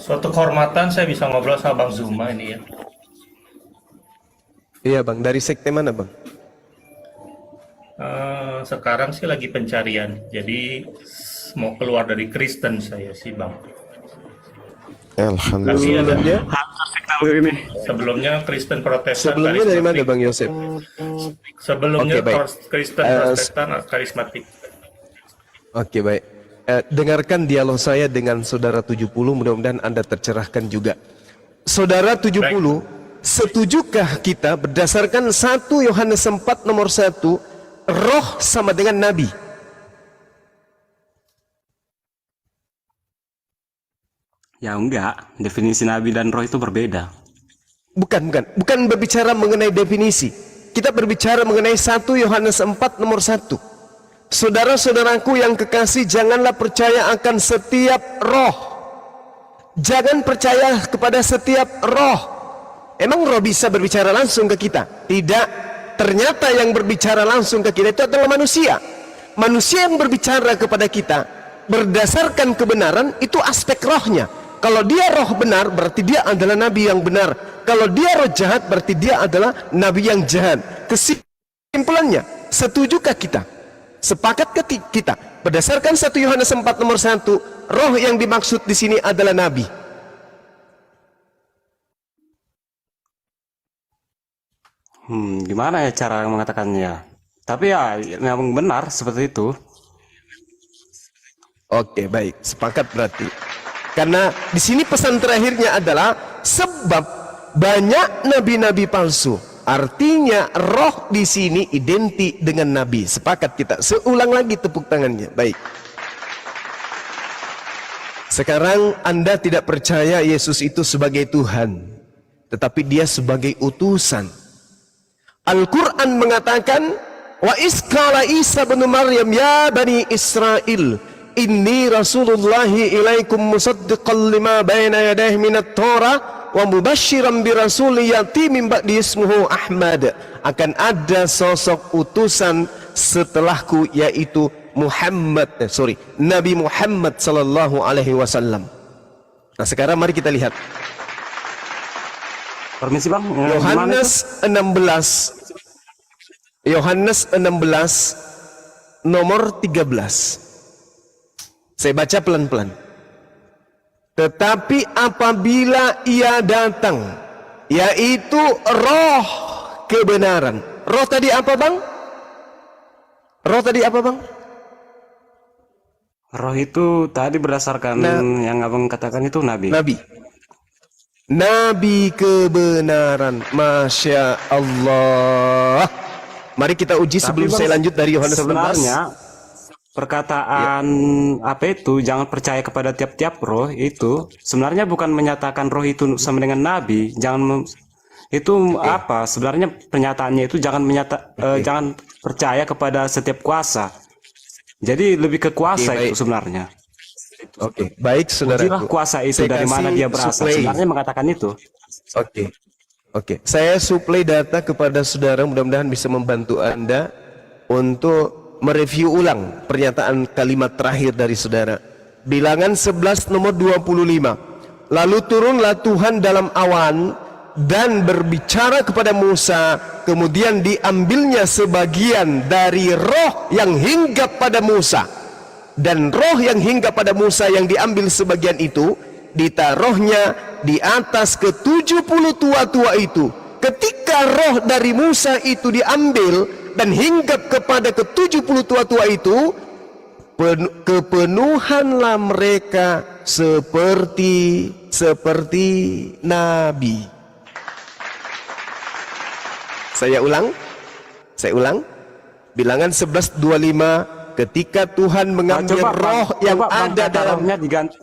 Suatu kehormatan saya bisa ngobrol sama Bang Zuma ini ya. Iya bang, dari sekte mana bang? Sekarang sih lagi pencarian, jadi mau keluar dari Kristen saya sih Bang. Tapi ada Sebelumnya, ini. sebelumnya Kristen Protestan sebelumnya dari mana karismatik. bang Yosef? Sebelumnya Oke, baik. Kristen Eh, Protestan karismatik. Oke baik. Dengarkan dialog saya dengan saudara 70, mudah-mudahan Anda tercerahkan juga. Saudara 70, setujukah kita berdasarkan 1 Yohanes 4 nomor 1, roh sama dengan nabi? Ya enggak, definisi nabi dan roh itu berbeda. Bukan berbicara mengenai definisi. Kita berbicara mengenai 1 Yohanes 4 nomor 1. Saudara-saudaraku yang kekasih, janganlah percaya akan setiap roh. Jangan percaya kepada setiap roh. Emang roh bisa berbicara langsung ke kita? Tidak. Ternyata yang berbicara langsung ke kita itu adalah manusia. Manusia yang berbicara kepada kita berdasarkan kebenaran itu aspek rohnya. Kalau dia roh benar, berarti dia adalah nabi yang benar. Kalau dia roh jahat, berarti dia adalah nabi yang jahat. Kesimpulannya, setujukah kita? Sepakat kita berdasarkan 1 Yohanes 4 nomor 1, roh yang dimaksud di sini adalah nabi. Gimana ya cara mengatakannya? Tapi ya memang benar seperti itu. Oke, baik, sepakat berarti. Karena di sini pesan terakhirnya adalah sebab banyak nabi-nabi palsu. Artinya roh di sini identik dengan nabi. Sepakat kita. Seulang lagi tepuk tangannya. Baik. Sekarang Anda tidak percaya Yesus itu sebagai Tuhan, tetapi dia sebagai utusan. Al-Quran mengatakan, wa iskala Isa bin Maryam ya bani Israel, inni rasulullahi ilaikum musaddiqan lima baina yadayhi minat Torah wa mubashiran bi rasuli yati min ba'di ismuhu Ahmad. Akan ada sosok utusan setelahku, yaitu Nabi Muhammad sallallahu alaihi wasallam. Nah, sekarang mari kita lihat Permisi bang, Yohanes 16 nomor 13. Saya baca pelan-pelan. Tetapi apabila ia datang, yaitu roh kebenaran. Roh tadi apa bang? Roh tadi apa bang? roh itu tadi berdasarkan yang abang katakan itu nabi. Nabi kebenaran. Masya Allah. Mari kita uji sebelum saya lanjut dari Yohanes 16. Sebenarnya perkataan apa itu jangan percaya kepada tiap-tiap roh itu sebenarnya bukan menyatakan roh itu sama dengan nabi. Apa sebenarnya pernyataannya itu jangan percaya kepada setiap kuasa. Jadi lebih ke kuasa itu sebenarnya. Oke, baik saudaraku. Ujilah kuasa itu Saya dari mana dia berasal. suplai. Sebenarnya mengatakan itu. Oke. Saya suplai data kepada saudara, mudah-mudahan bisa membantu Anda untuk mereview ulang pernyataan kalimat terakhir dari saudara. Bilangan 11 nomor 25. Lalu turunlah Tuhan dalam awan dan berbicara kepada Musa, kemudian diambilnya sebagian dari roh yang hinggap pada Musa, dan roh yang hinggap pada Musa yang diambil sebagian itu ditaruhnya di atas ke-70 tua-tua itu. Ketika roh dari Musa itu diambil dan hinggap kepada ke-70 tua-tua itu, kepenuhanlah mereka seperti nabi. Saya ulang. Bilangan 11:25, ketika Tuhan mengambil roh yang ada dalam rohnya diganti.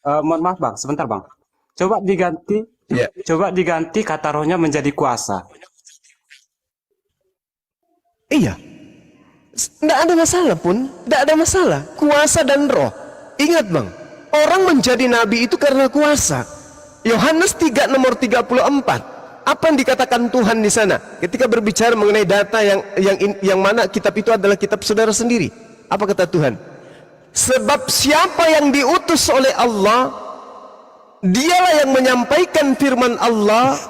Mohon maaf bang, sebentar bang. Coba diganti kata rohnya menjadi kuasa. Iya, tidak ada masalah pun, tidak ada masalah. Kuasa dan roh. Ingat bang, orang menjadi nabi itu karena kuasa. Yohanes 3 nomor 34. Apa yang dikatakan Tuhan di sana ketika berbicara mengenai data yang mana kitab itu adalah kitab saudara sendiri? Apa kata Tuhan? Sebab siapa yang diutus oleh Allah Dialah yang menyampaikan firman Allah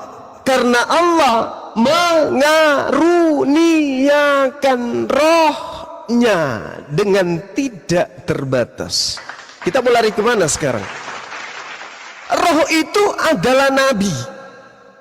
karena Allah mengaruniakan rohnya dengan tidak terbatas. Kita mau lari kemana sekarang? Roh itu adalah nabi.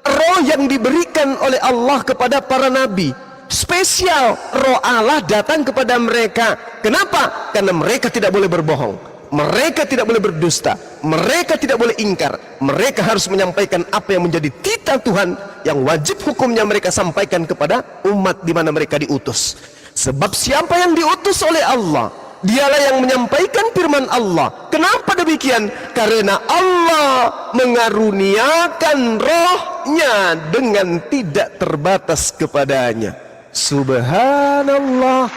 Roh yang diberikan oleh Allah kepada para nabi. Spesial roh Allah datang kepada mereka. Kenapa? Karena mereka tidak boleh berbohong, mereka tidak boleh berdusta, mereka tidak boleh ingkar. Mereka harus menyampaikan apa yang menjadi titah Tuhan yang wajib hukumnya mereka sampaikan kepada umat di mana mereka diutus. Sebab siapa yang diutus oleh Allah, dialah yang menyampaikan firman Allah. Kenapa demikian? Karena Allah mengaruniakan rohnya dengan tidak terbatas kepadanya. Subhanallah.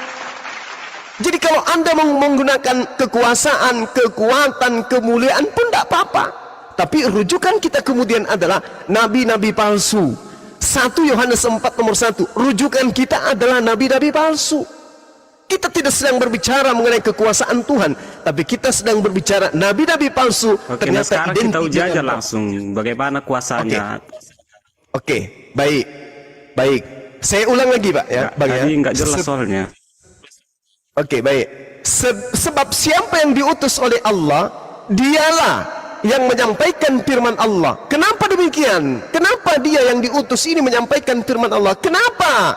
Jadi kalau Anda menggunakan kekuasaan, kekuatan, kemuliaan pun tidak apa-apa. Tapi rujukan kita kemudian adalah nabi-nabi palsu. 1 Yohanes 4 nomor 1. Rujukan kita adalah nabi-nabi palsu. Kita tidak sedang berbicara mengenai kekuasaan Tuhan, tapi kita sedang berbicara nabi-nabi palsu. Oke, nah sekarang kita uji aja langsung bagaimana kuasanya. Oke, baik. Baik. Saya ulang lagi, Pak ya, Bang ya. Tadi nggak jelas soalnya. Oke, baik. Sebab siapa yang diutus oleh Allah, dialah yang menyampaikan firman Allah. Kenapa demikian? Kenapa dia yang diutus ini menyampaikan firman Allah? Kenapa?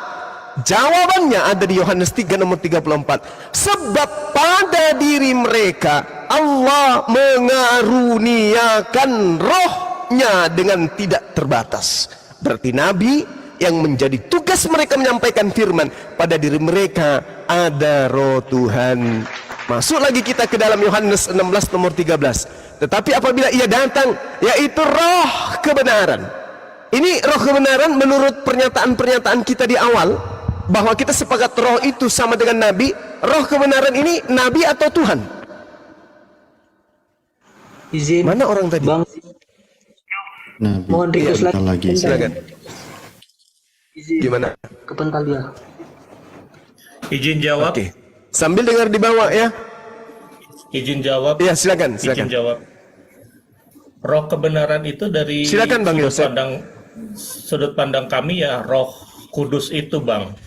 Jawabannya ada di Yohanes 3 nomor 34. Sebab pada diri mereka Allah mengaruniakan rohnya dengan tidak terbatas. Berarti nabi yang menjadi tugas mereka menyampaikan firman, pada diri mereka ada roh Tuhan. Masuk lagi kita ke dalam Yohanes 16 nomor 13. Tetapi apabila ia datang, yaitu roh kebenaran. Ini roh kebenaran menurut pernyataan-pernyataan kita di awal, bahwa kita sepakat roh itu sama dengan nabi. Roh kebenaran ini nabi atau Tuhan? Izin. Mana orang tadi? Bang. Nabi. Mohon request lagi. Silakan. Izin. Gimana? Kepental dia. Izin jawab. Oke. Sambil dengar di bawah ya. Izin jawab. Iya, silakan, Izin silakan. jawab. Roh kebenaran itu dari Silakan, Bang Yosef. Sudut pandang kami ya Roh Kudus itu, Bang.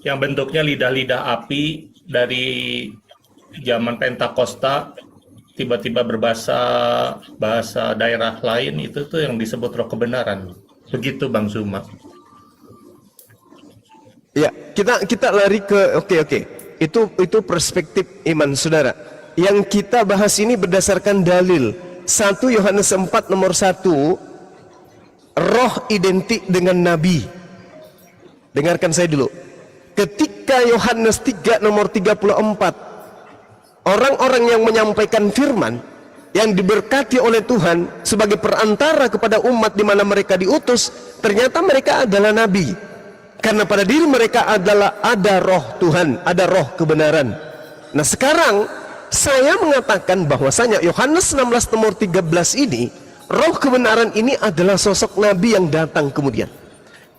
Yang bentuknya lidah-lidah api dari zaman Pentakosta, tiba-tiba bahasa daerah lain, itu tuh yang disebut roh kebenaran. Begitu, Bang Zuma. Ya, kita lari ke oke. Itu perspektif iman saudara. Yang kita bahas ini berdasarkan dalil 1 Yohanes 4 nomor 1. Roh identik dengan nabi. Dengarkan saya dulu. Ketika Yohanes 3 nomor 34, orang-orang yang menyampaikan firman yang diberkati oleh Tuhan sebagai perantara kepada umat di mana mereka diutus, ternyata mereka adalah nabi. Karena pada diri mereka ada roh Tuhan, ada roh kebenaran. Nah sekarang saya mengatakan bahwasanya Yohanes 16 nomor 13 ini, roh kebenaran ini adalah sosok nabi yang datang kemudian.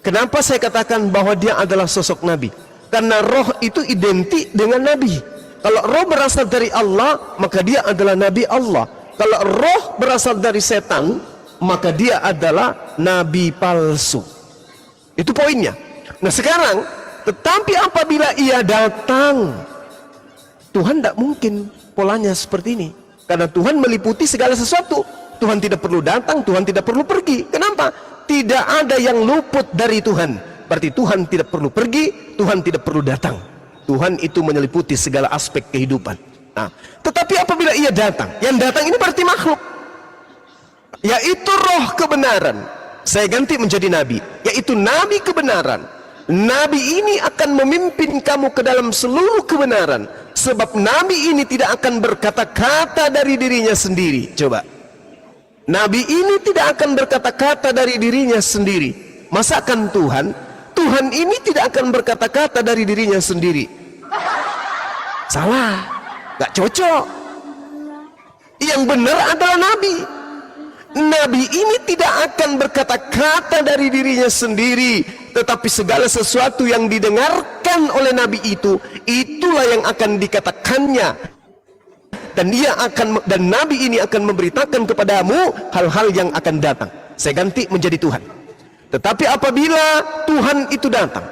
Kenapa saya katakan bahwa dia adalah sosok nabi? Karena roh itu identik dengan nabi. Kalau roh berasal dari Allah, maka dia adalah nabi Allah. Kalau roh berasal dari setan, maka dia adalah nabi palsu. Itu poinnya. Nah sekarang, tetapi apabila ia datang, Tuhan tidak mungkin polanya seperti ini. Karena Tuhan meliputi segala sesuatu. Tuhan tidak perlu datang, Tuhan tidak perlu pergi. Kenapa? Tidak ada yang luput dari Tuhan. Berarti Tuhan tidak perlu pergi, Tuhan tidak perlu datang. Tuhan itu menyeliputi segala aspek kehidupan. Nah, tetapi apabila ia datang, yang datang ini berarti makhluk, yaitu roh kebenaran. Saya ganti menjadi nabi, yaitu nabi kebenaran. Nabi ini akan memimpin kamu ke dalam seluruh kebenaran. Sebab nabi ini tidak akan berkata-kata dari dirinya sendiri. Coba, nabi ini tidak akan berkata-kata dari dirinya sendiri. Masakan Tuhan ini tidak akan berkata-kata dari dirinya sendiri. Salah, gak cocok. Yang benar adalah nabi. Nabi ini tidak akan berkata-kata dari dirinya sendiri, tetapi segala sesuatu yang didengarkan oleh nabi itu, itulah yang akan dikatakannya dan nabi ini akan memberitakan kepadamu hal-hal yang akan datang. Saya ganti menjadi Tuhan. Tetapi apabila Tuhan itu datang,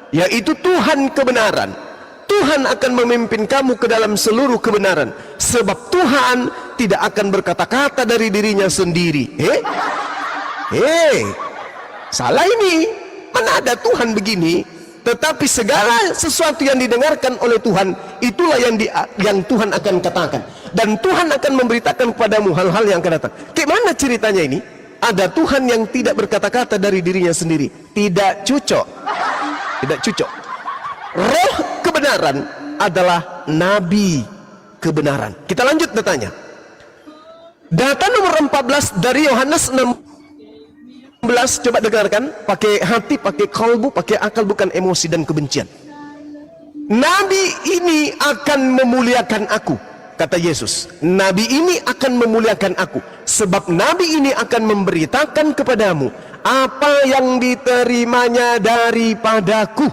yaitu Tuhan kebenaran, Tuhan akan memimpin kamu ke dalam seluruh kebenaran, sebab Tuhan tidak akan berkata-kata dari dirinya sendiri. Salah ini. Mana ada Tuhan begini? Tetapi segala sesuatu yang didengarkan oleh Tuhan, itulah yang Tuhan akan katakan, dan Tuhan akan memberitakan kepadamu hal-hal yang akan datang. Gimana ceritanya ini? Ada Tuhan yang tidak berkata-kata dari dirinya sendiri. Tidak cocok. Tidak cocok. Roh kebenaran adalah nabi kebenaran. Kita lanjut datanya. Data nomor 14 dari Yohanes 16, coba dengarkan. Pakai hati, pakai kalbu, pakai akal, bukan emosi dan kebencian. Nabi ini akan memuliakan aku, kata Yesus. Nabi ini akan memuliakan aku, sebab Nabi ini akan memberitakan kepadamu apa yang diterimanya daripadaku.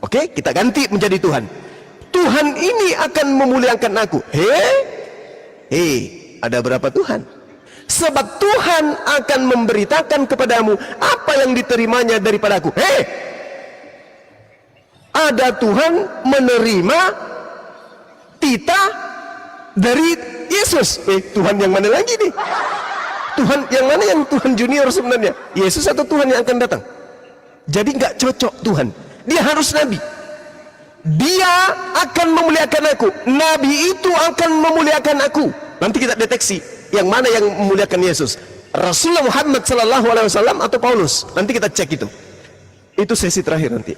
Oke, kita ganti menjadi Tuhan. Tuhan ini akan memuliakan aku. Ada berapa Tuhan? Sebab Tuhan akan memberitakan kepadamu apa yang diterimanya daripadaku. Ada Tuhan menerima titah dari Yesus. Tuhan yang mana lagi nih? Tuhan yang mana yang Tuhan junior sebenarnya? Yesus atau Tuhan yang akan datang? Jadi nggak cocok Tuhan. Dia harus nabi. Dia akan memuliakan aku. Nabi itu akan memuliakan aku. Nanti kita deteksi yang mana yang memuliakan Yesus, Rasulullah Muhammad SAW atau Paulus. Nanti kita cek itu. Itu sesi terakhir nanti.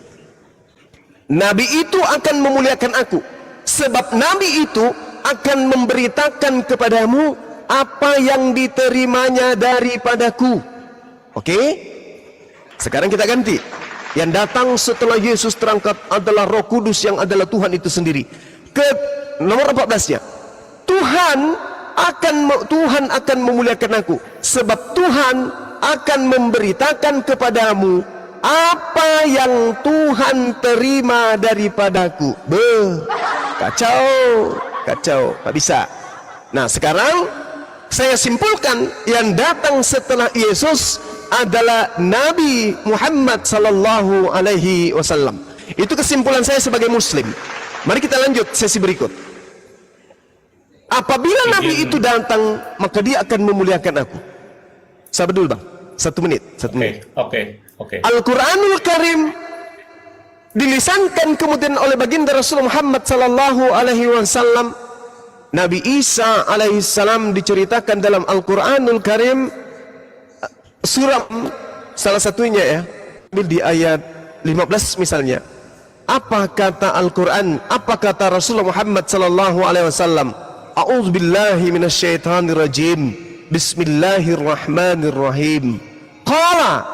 Nabi itu akan memuliakan aku, sebab Nabi itu akan memberitakan kepadamu apa yang diterimanya daripadaku. Oke? Sekarang kita ganti. Yang datang setelah Yesus terangkat adalah Roh Kudus yang adalah Tuhan itu sendiri. Ke nomor 14-nya. Tuhan akan memuliakan aku, sebab Tuhan akan memberitakan kepadamu apa yang Tuhan terima daripadaku. Kacau, tak bisa. Nah, sekarang saya simpulkan yang datang setelah Yesus adalah Nabi Muhammad sallallahu alaihi wasallam. Itu kesimpulan saya sebagai muslim. Mari kita lanjut sesi berikut. Apabila Nabi itu datang, maka dia akan memuliakan aku. Sabar dulu bang, 1 menit. Oke. Al-Quranul Karim dilisankan kemudian oleh baginda Rasul Muhammad sallallahu alaihi wasallam. Nabi Isa alaihi salam diceritakan dalam Al-Quranul Karim, surah salah satunya ya, di ayat 15 misalnya. Apa kata Al-Quran? Apa kata Rasulullah Muhammad sallallahu alaihi wasallam? A'udzubillahi minasyaitonirrajim. Bismillahirrahmanirrahim. Qala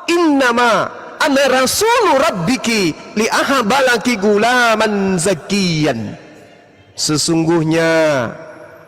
innama ana rasulu rabbiki li ahabalaki gulaman zakiyan. Sesungguhnya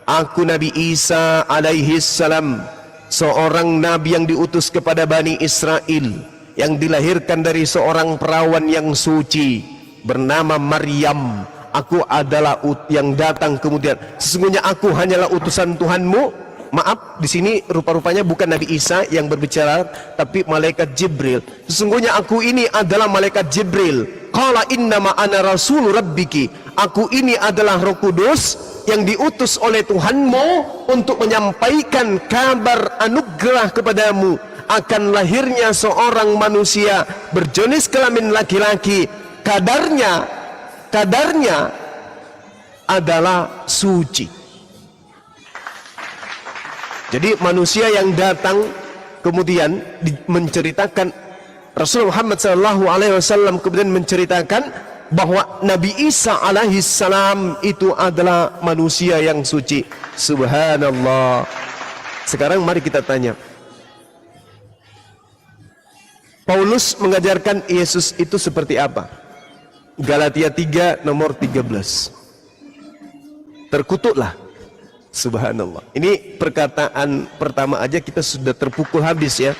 aku Nabi Isa alaihi salam, seorang nabi yang diutus kepada Bani Israel, yang dilahirkan dari seorang perawan yang suci bernama Maryam. Aku adalah yang datang kemudian. Sesungguhnya aku hanyalah utusan Tuhanmu. Maaf, di sini rupa-rupanya bukan Nabi Isa yang berbicara, tapi malaikat Jibril. Sesungguhnya aku ini adalah malaikat Jibril. Qala innama ana rasul rabbiki. Aku ini adalah Roh Kudus yang diutus oleh Tuhanmu untuk menyampaikan kabar anugerah kepadamu akan lahirnya seorang manusia berjenis kelamin laki-laki. Kadarnya adalah suci. Jadi manusia yang datang kemudian menceritakan, Rasulullah Muhammad SAW kemudian menceritakan bahwa Nabi Isa alaihi salam itu adalah manusia yang suci. Subhanallah. Sekarang mari kita tanya, Paulus mengajarkan Yesus itu seperti apa? Galatia 3 nomor 13. Terkutuklah. Subhanallah. Ini perkataan pertama aja kita sudah terpukul habis ya.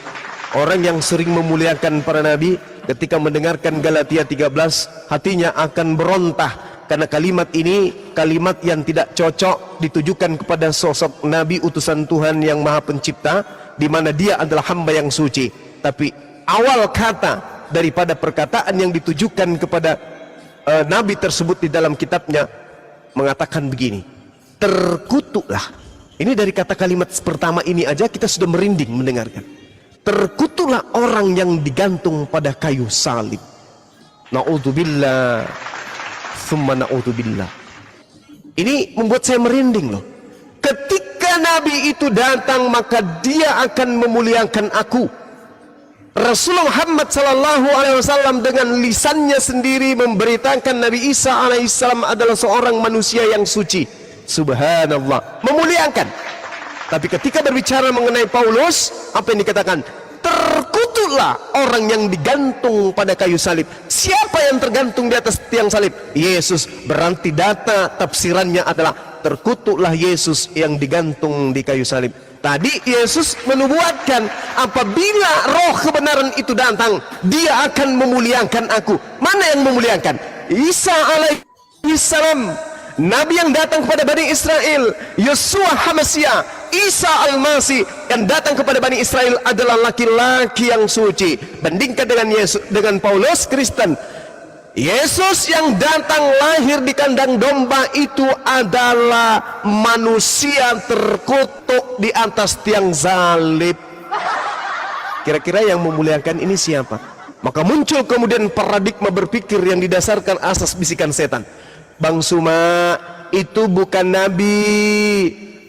Orang yang sering memuliakan para nabi ketika mendengarkan Galatia 13, hatinya akan berontah karena kalimat ini kalimat yang tidak cocok ditujukan kepada sosok Nabi utusan Tuhan yang Maha Pencipta, di mana dia adalah hamba yang suci. Tapi awal kata daripada perkataan yang ditujukan kepada Nabi tersebut di dalam kitabnya mengatakan begini, terkutuklah. Ini dari kata kalimat pertama ini aja kita sudah merinding mendengarkan. Terkutuklah orang yang digantung pada kayu salib. Na'udzubillah, summa na'udzubillah. Ini membuat saya merinding loh. Ketika Nabi itu datang, maka dia akan memuliakan aku. Rasulullah Muhammad SAW dengan lisannya sendiri memberitakan Nabi Isa alaihissalam adalah seorang manusia yang suci. Subhanallah, memuliakan. Tapi ketika berbicara mengenai Paulus, apa yang dikatakan? Terkutuklah orang yang digantung pada kayu salib. Siapa yang tergantung di atas tiang salib? Yesus. Berarti data tafsirannya adalah terkutuklah Yesus yang digantung di kayu salib. Tadi Yesus menubuatkan apabila roh kebenaran itu datang, dia akan memuliakan aku. Mana yang memuliakan? Isa alaihissalam, Nabi yang datang kepada Bani Israel. Yosua Hamasia, Isa Al-Masih yang datang kepada Bani Israel adalah laki-laki yang suci. Bandingkan dengan Yesus, dengan Paulus Kristen. Yesus yang datang lahir di kandang domba itu adalah manusia terkutuk di atas tiang salib. Kira-kira yang memuliakan ini siapa? Maka muncul kemudian paradigma berpikir yang didasarkan asas bisikan setan. Bang Suma, itu bukan Nabi.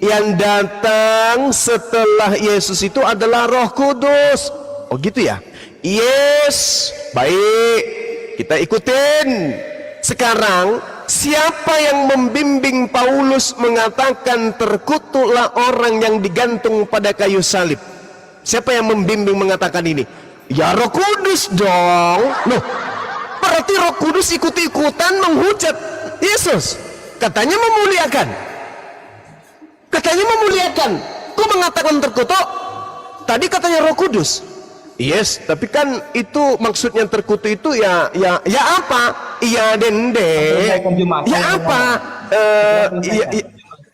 Yang datang setelah Yesus itu adalah Roh Kudus. Oh gitu ya? Yes, baik. Kita ikutin. Sekarang siapa yang membimbing Paulus mengatakan terkutuklah orang yang digantung pada kayu salib? Siapa yang membimbing mengatakan ini? Ya Roh Kudus dong. Loh, berarti Roh Kudus ikut-ikutan menghujat Yesus. Katanya memuliakan. Katanya memuliakan. Kok mengatakan terkutuk? Tadi katanya Roh Kudus. Yes, tapi kan itu maksudnya terkutuk itu ya apa? Iya dende. Ya apa?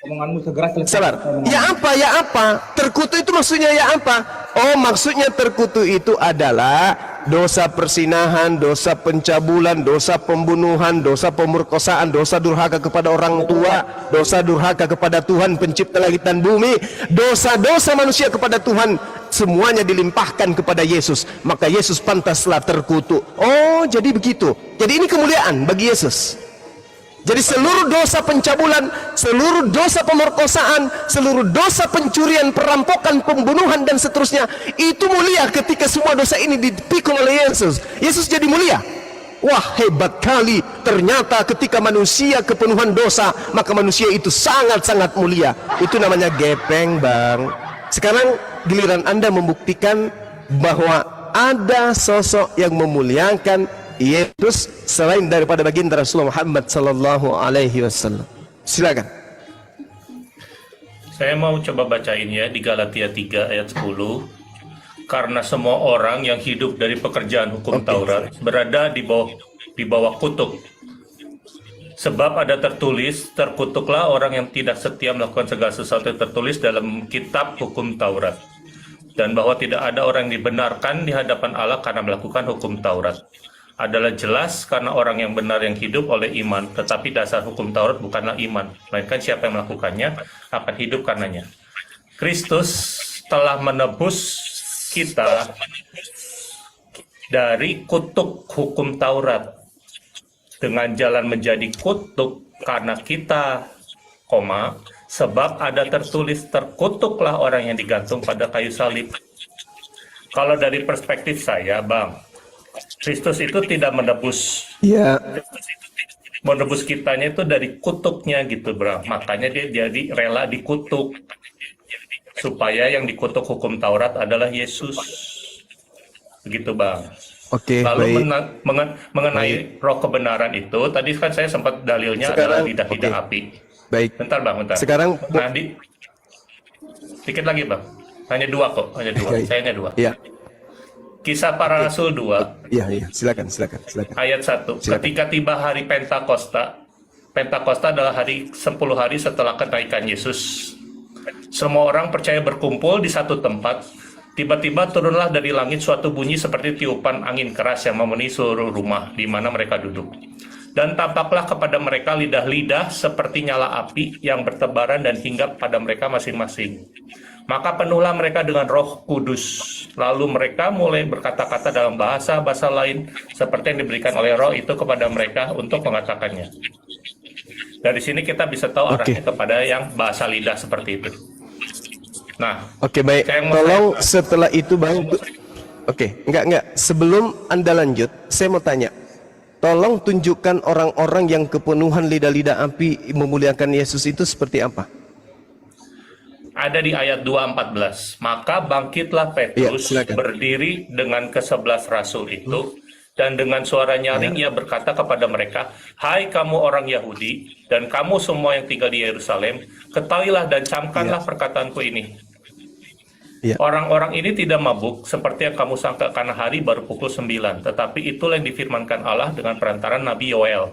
Omonganmu segera selesai. Sabar. Ya apa? Terkutuk itu maksudnya ya apa? Oh, maksudnya terkutuk itu adalah dosa persinahan, dosa pencabulan, dosa pembunuhan, dosa pemerkosaan, dosa durhaka kepada orang tua, dosa durhaka kepada Tuhan pencipta langit dan bumi, dosa-dosa manusia kepada Tuhan, semuanya dilimpahkan kepada Yesus. Maka Yesus pantaslah terkutuk. Oh, jadi begitu. Jadi ini kemuliaan bagi Yesus. Jadi seluruh dosa pencabulan, seluruh dosa pemerkosaan, seluruh dosa pencurian, perampokan, pembunuhan dan seterusnya, itu mulia ketika semua dosa ini dipikul oleh Yesus. Yesus jadi mulia. Wah, hebat kali. Ternyata ketika manusia kepenuhan dosa, maka manusia itu sangat-sangat mulia. Itu namanya gepeng, Bang. Sekarang giliran Anda membuktikan bahwa ada sosok yang memuliakan Yesus selain daripada baginda Rasulullah Muhammad sallallahu alaihi wasallam. Silakan. Saya mau coba bacain ya di Galatia 3 ayat 10. Karena semua orang yang hidup dari pekerjaan hukum Taurat berada di bawah kutuk. Sebab ada tertulis, terkutuklah orang yang tidak setia melakukan segala sesuatu yang tertulis dalam kitab hukum Taurat. Dan bahwa tidak ada orang yang dibenarkan di hadapan Allah karena melakukan hukum Taurat. Adalah jelas karena orang yang benar yang hidup oleh iman, tetapi dasar hukum Taurat bukanlah iman, melainkan siapa yang melakukannya akan hidup karenanya. Kristus telah menebus kita dari kutuk hukum Taurat dengan jalan menjadi kutuk karena kita, sebab ada tertulis terkutuklah orang yang digantung pada kayu salib. Kalau dari perspektif saya, Bang, Kristus itu tidak menebus, menebus kitanya itu dari kutuknya gitu, bro. Makanya dia jadi rela dikutuk supaya yang dikutuk hukum Taurat adalah Yesus, begitu, Bang. Oke. Lalu mengenai roh kebenaran itu, tadi kan saya sempat dalilnya adalah lidah-lidah api. Baik. Bentar, Bang, bentar. Sekarang dikit lagi, Bang. Hanya dua kok, hanya dua. Saya hanya dua. Iya. Kisah Para Rasul 2. Iya, silakan. Ayat 1. Ketika tiba hari Pentakosta, Pentakosta adalah 10 hari setelah kenaikan Yesus. Semua orang percaya berkumpul di satu tempat. Tiba-tiba turunlah dari langit suatu bunyi seperti tiupan angin keras yang memenuhi seluruh rumah di mana mereka duduk. Dan tampaklah kepada mereka lidah-lidah seperti nyala api yang bertebaran dan hinggap pada mereka masing-masing. Maka penuhlah mereka dengan Roh Kudus. Lalu mereka mulai berkata-kata dalam bahasa-bahasa lain seperti yang diberikan oleh Roh itu kepada mereka untuk mengatakannya. Dari sini kita bisa tahu arahnya kepada yang bahasa lidah seperti itu. Nah, Baik. Tolong setelah itu Bang. Enggak. Sebelum Anda lanjut, saya mau tanya. Tolong tunjukkan orang-orang yang kepenuhan lidah-lidah api memuliakan Yesus itu seperti apa? Ada di ayat 2:14. Maka bangkitlah Petrus berdiri dengan ke-11 rasul itu, dan dengan suara nyaring ia berkata kepada mereka, "Hai kamu orang Yahudi, dan kamu semua yang tinggal di Yerusalem, ketahuilah dan camkanlah perkataanku ini. Orang-orang ini tidak mabuk seperti yang kamu sangka karena hari baru pukul 9, tetapi itulah yang difirmankan Allah dengan perantaran Nabi Yoel.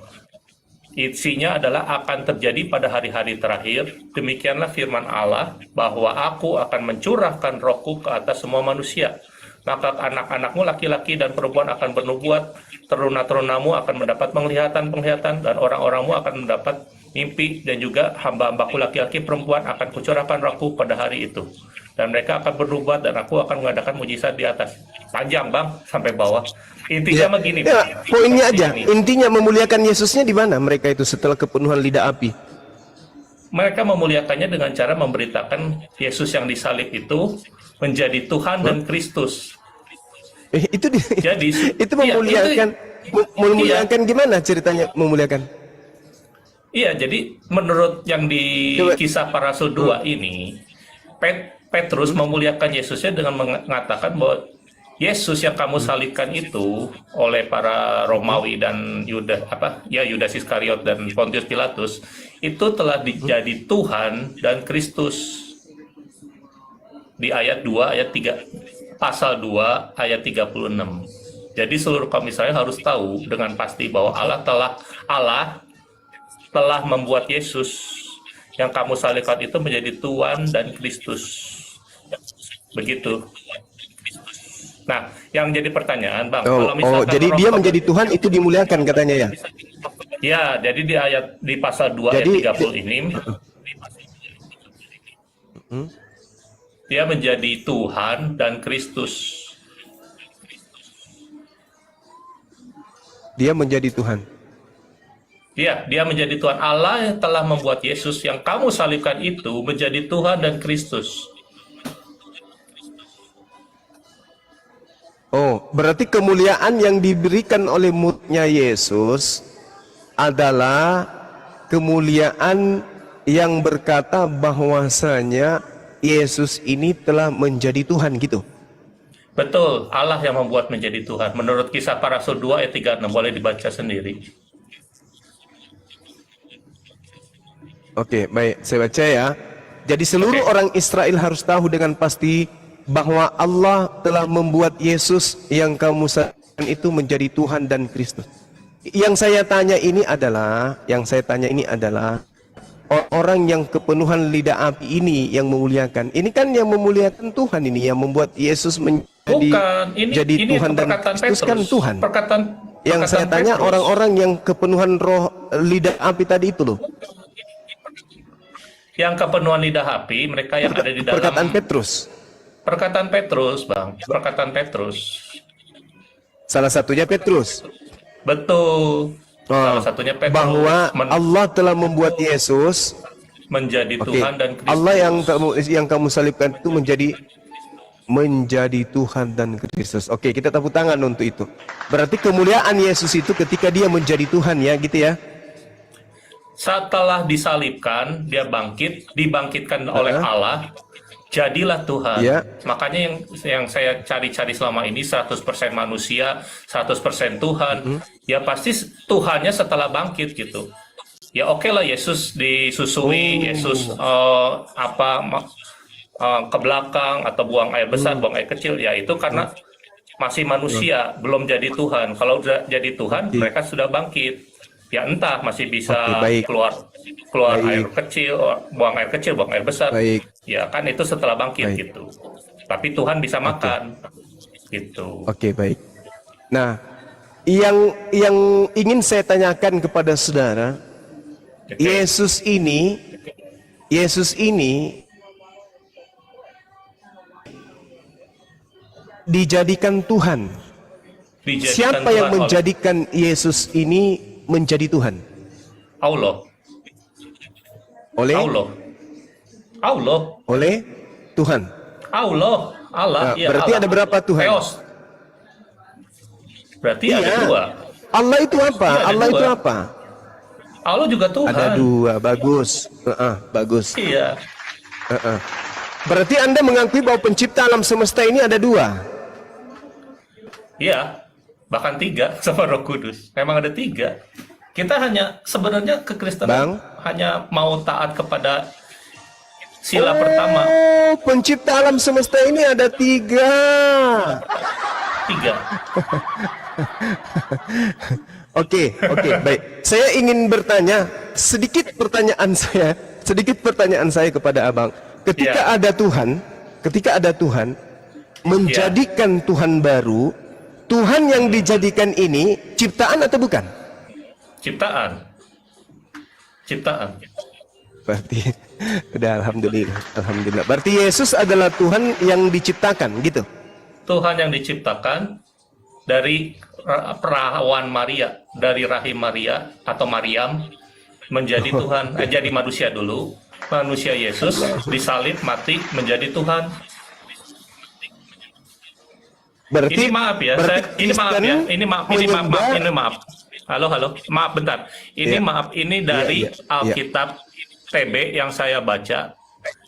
Isinya adalah akan terjadi pada hari-hari terakhir. Demikianlah firman Allah, bahwa aku akan mencurahkan rohku ke atas semua manusia. Maka anak-anakmu laki-laki dan perempuan akan bernubuat, teruna-terunamu akan mendapat penglihatan-penglihatan, dan orang-orangmu akan mendapat mimpi, dan juga hamba-hambaku laki-laki perempuan akan kucurahkan rohku pada hari itu. Dan mereka akan bernubuat, dan aku akan mengadakan mujizat di atas." Panjang Bang, sampai bawah. Intinya begini. Poinnya aja, intinya memuliakan Yesusnya di mana mereka itu setelah kepenuhan lidah api? Mereka memuliakannya dengan cara memberitakan Yesus yang disalib itu menjadi Tuhan dan Kristus. Jadi itu memuliakan, memuliakan gimana ceritanya memuliakan? Iya, jadi menurut yang di Kisah Para Rasul 2 ini, Petrus memuliakan Yesusnya dengan mengatakan bahwa Yesus yang kamu salibkan itu oleh para Romawi dan Yudas Iskariot dan Pontius Pilatus itu telah dijadi Tuhan dan Kristus. Di ayat 2 ayat 3 pasal 2 ayat 36. Jadi seluruh kaum Israel harus tahu dengan pasti bahwa Allah telah membuat Yesus yang kamu salibkan itu menjadi Tuhan dan Kristus. Begitu. Nah, yang jadi pertanyaan, Bang, kalau misalkan jadi dia menjadi Tuhan itu dimuliakan katanya ya? Ya, jadi di pasal 2 ayat 30 ini dia menjadi Tuhan dan Kristus. Dia menjadi Tuhan. Iya, dia menjadi Tuhan. Allah yang telah membuat Yesus yang kamu salibkan itu menjadi Tuhan dan Kristus. Berarti kemuliaan yang diberikan oleh muridnya Yesus adalah kemuliaan yang berkata bahwasanya Yesus ini telah menjadi Tuhan gitu. Betul, Allah yang membuat menjadi Tuhan. Menurut Kisah Para Rasul 2 ayat 36, boleh dibaca sendiri. Baik, saya baca ya. Jadi seluruh orang Israel harus tahu dengan pasti bahwa Allah telah membuat Yesus yang kamu salibkan itu menjadi Tuhan dan Kristus. Yang saya tanya ini adalah orang yang kepenuhan lidah api ini yang memuliakan. Ini kan yang memuliakan Tuhan ini, yang membuat Yesus menjadi ini Tuhan dan Kristus kan Tuhan. Yang saya tanya orang-orang yang kepenuhan roh lidah api tadi itu loh. Yang kepenuhan lidah api, mereka yang ada di dalam perkataan Petrus. Perkataan Petrus, Bang. Perkataan Petrus. Salah satunya Petrus. Betul. Salah satunya Petrus. Bahwa Allah telah membuat Yesus menjadi Tuhan dan Kristus. Allah yang kamu salibkan itu menjadi Tuhan dan Kristus. Kita tepuk tangan untuk itu. Berarti kemuliaan Yesus itu ketika dia menjadi Tuhan ya, gitu ya. Setelah disalibkan, dia dibangkitkan oleh Allah, jadilah Tuhan. Makanya yang saya cari-cari selama ini 100% manusia, 100% Tuhan. Ya pasti Tuhannya setelah bangkit gitu. Ya lah Yesus disusui, Yesus ke belakang atau buang air besar, buang air kecil, ya itu karena masih manusia, belum jadi Tuhan. Kalau udah jadi Tuhan, mereka sudah bangkit. Ya entah masih bisa Oke, baik. keluar keluar Baik. air kecil, buang air kecil, buang air besar. Baik. Ya kan itu setelah bangkit Baik. gitu. Tapi Tuhan bisa makan gitu. Oke, baik. Nah, yang ingin saya tanyakan kepada saudara, Oke. Yesus ini dijadikan Tuhan. Dijadikan Siapa Tuhan yang oleh menjadikan Yesus ini menjadi Tuhan? Allah? Oleh Allah. oleh Tuhan. Allah. Nah, Ya, berarti Allah. ada berapa Tuhan? Theos. Berarti ada Iya. dua. Allah itu apa? Iya, ada Allah itu dua. apa? Allah juga Tuhan. Ada dua, bagus. Bagus. Iya. Berarti Anda mengakui bahwa pencipta alam semesta ini ada dua. Iya. Bahkan 3 sama Roh Kudus. Memang ada 3. Kita hanya sebenarnya kekristenan Bang? hanya mau taat kepada sila pertama. Oh, pencipta alam semesta ini ada 3. 3. Oke, baik. Saya ingin bertanya, sedikit pertanyaan saya kepada Abang. Ketika Ya. ada Tuhan menjadikan Tuhan baru, Tuhan yang dijadikan ini ciptaan atau bukan? Ciptaan. Berarti udah alhamdulillah. Berarti Yesus adalah Tuhan yang diciptakan, gitu. Tuhan yang diciptakan dari perawan Maria, dari rahim Maria atau Maryam menjadi Tuhan, jadi manusia dulu. Manusia Yesus disalib, mati, menjadi Tuhan. Berarti Ini maaf ya, ini maaf ya, ini maaf. Halo, maaf bentar. Ini Iya. maaf, ini dari Iya. Alkitab TB yang saya baca,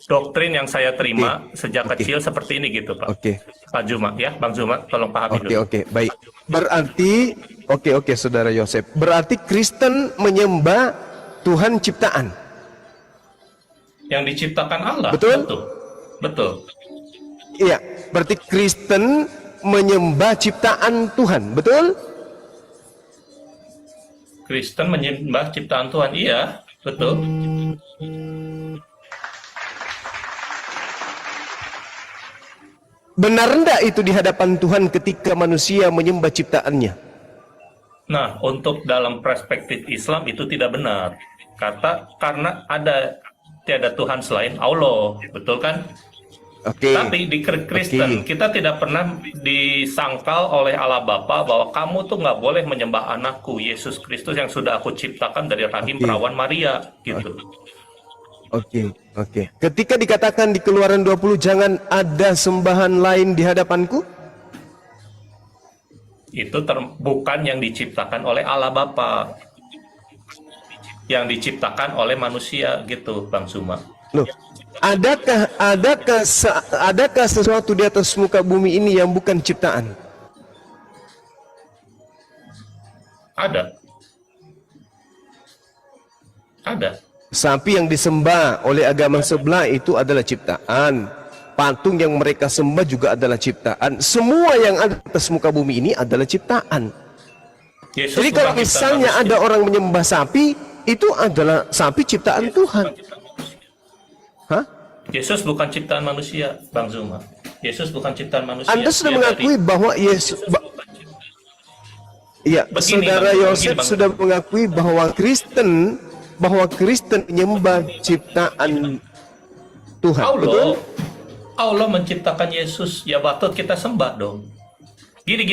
doktrin yang saya terima sejak Oke. kecil seperti ini gitu, Pak. Oke. Pak Juma ya, Bang Juma, tolong pahami dulu. Oke, baik. Berarti, Saudara Yosef. Berarti Kristen menyembah Tuhan ciptaan. Yang diciptakan Allah. Betul? Betul. Iya, berarti Kristen menyembah ciptaan Tuhan, betul? Kristen menyembah ciptaan Tuhan, iya, betul. Benar enggak itu di hadapan Tuhan ketika manusia menyembah ciptaannya? Nah, untuk dalam perspektif Islam itu tidak benar. Karena tiada Tuhan selain Allah, betul kan? Oke. Tapi di Kristen kita tidak pernah disangkal oleh Allah Bapa bahwa kamu tuh nggak boleh menyembah anakku Yesus Kristus yang sudah aku ciptakan dari rahim perawan Maria, gitu. Oke. Ketika dikatakan di Keluaran 20, jangan ada sembahan lain di hadapanku, Itu bukan yang diciptakan oleh Allah Bapa, yang diciptakan oleh manusia, gitu, Bang Suma. loh, adakah sesuatu di atas muka bumi ini yang bukan ciptaan? Ada. Sapi yang disembah oleh agama sebelah itu adalah ciptaan. Patung yang mereka sembah juga adalah ciptaan. Semua yang ada di atas muka bumi ini adalah ciptaan. Yesus Jadi bukan kalau ciptaan misalnya manusia. ada orang menyembah sapi, itu adalah sapi ciptaan Tuhan. Hah? Yesus bukan ciptaan manusia, Bang Zuma. Yesus bukan ciptaan manusia. Anda sudah Dia mengakui bahwa Yesus... Iya, Begini, Saudara Bang, Yosef begini, Bang. sudah mengakui bahwa Kristen menyembah ciptaan Tuhan. Betul? Allah menciptakan Yesus, ya patut kita sembah dong. Gini,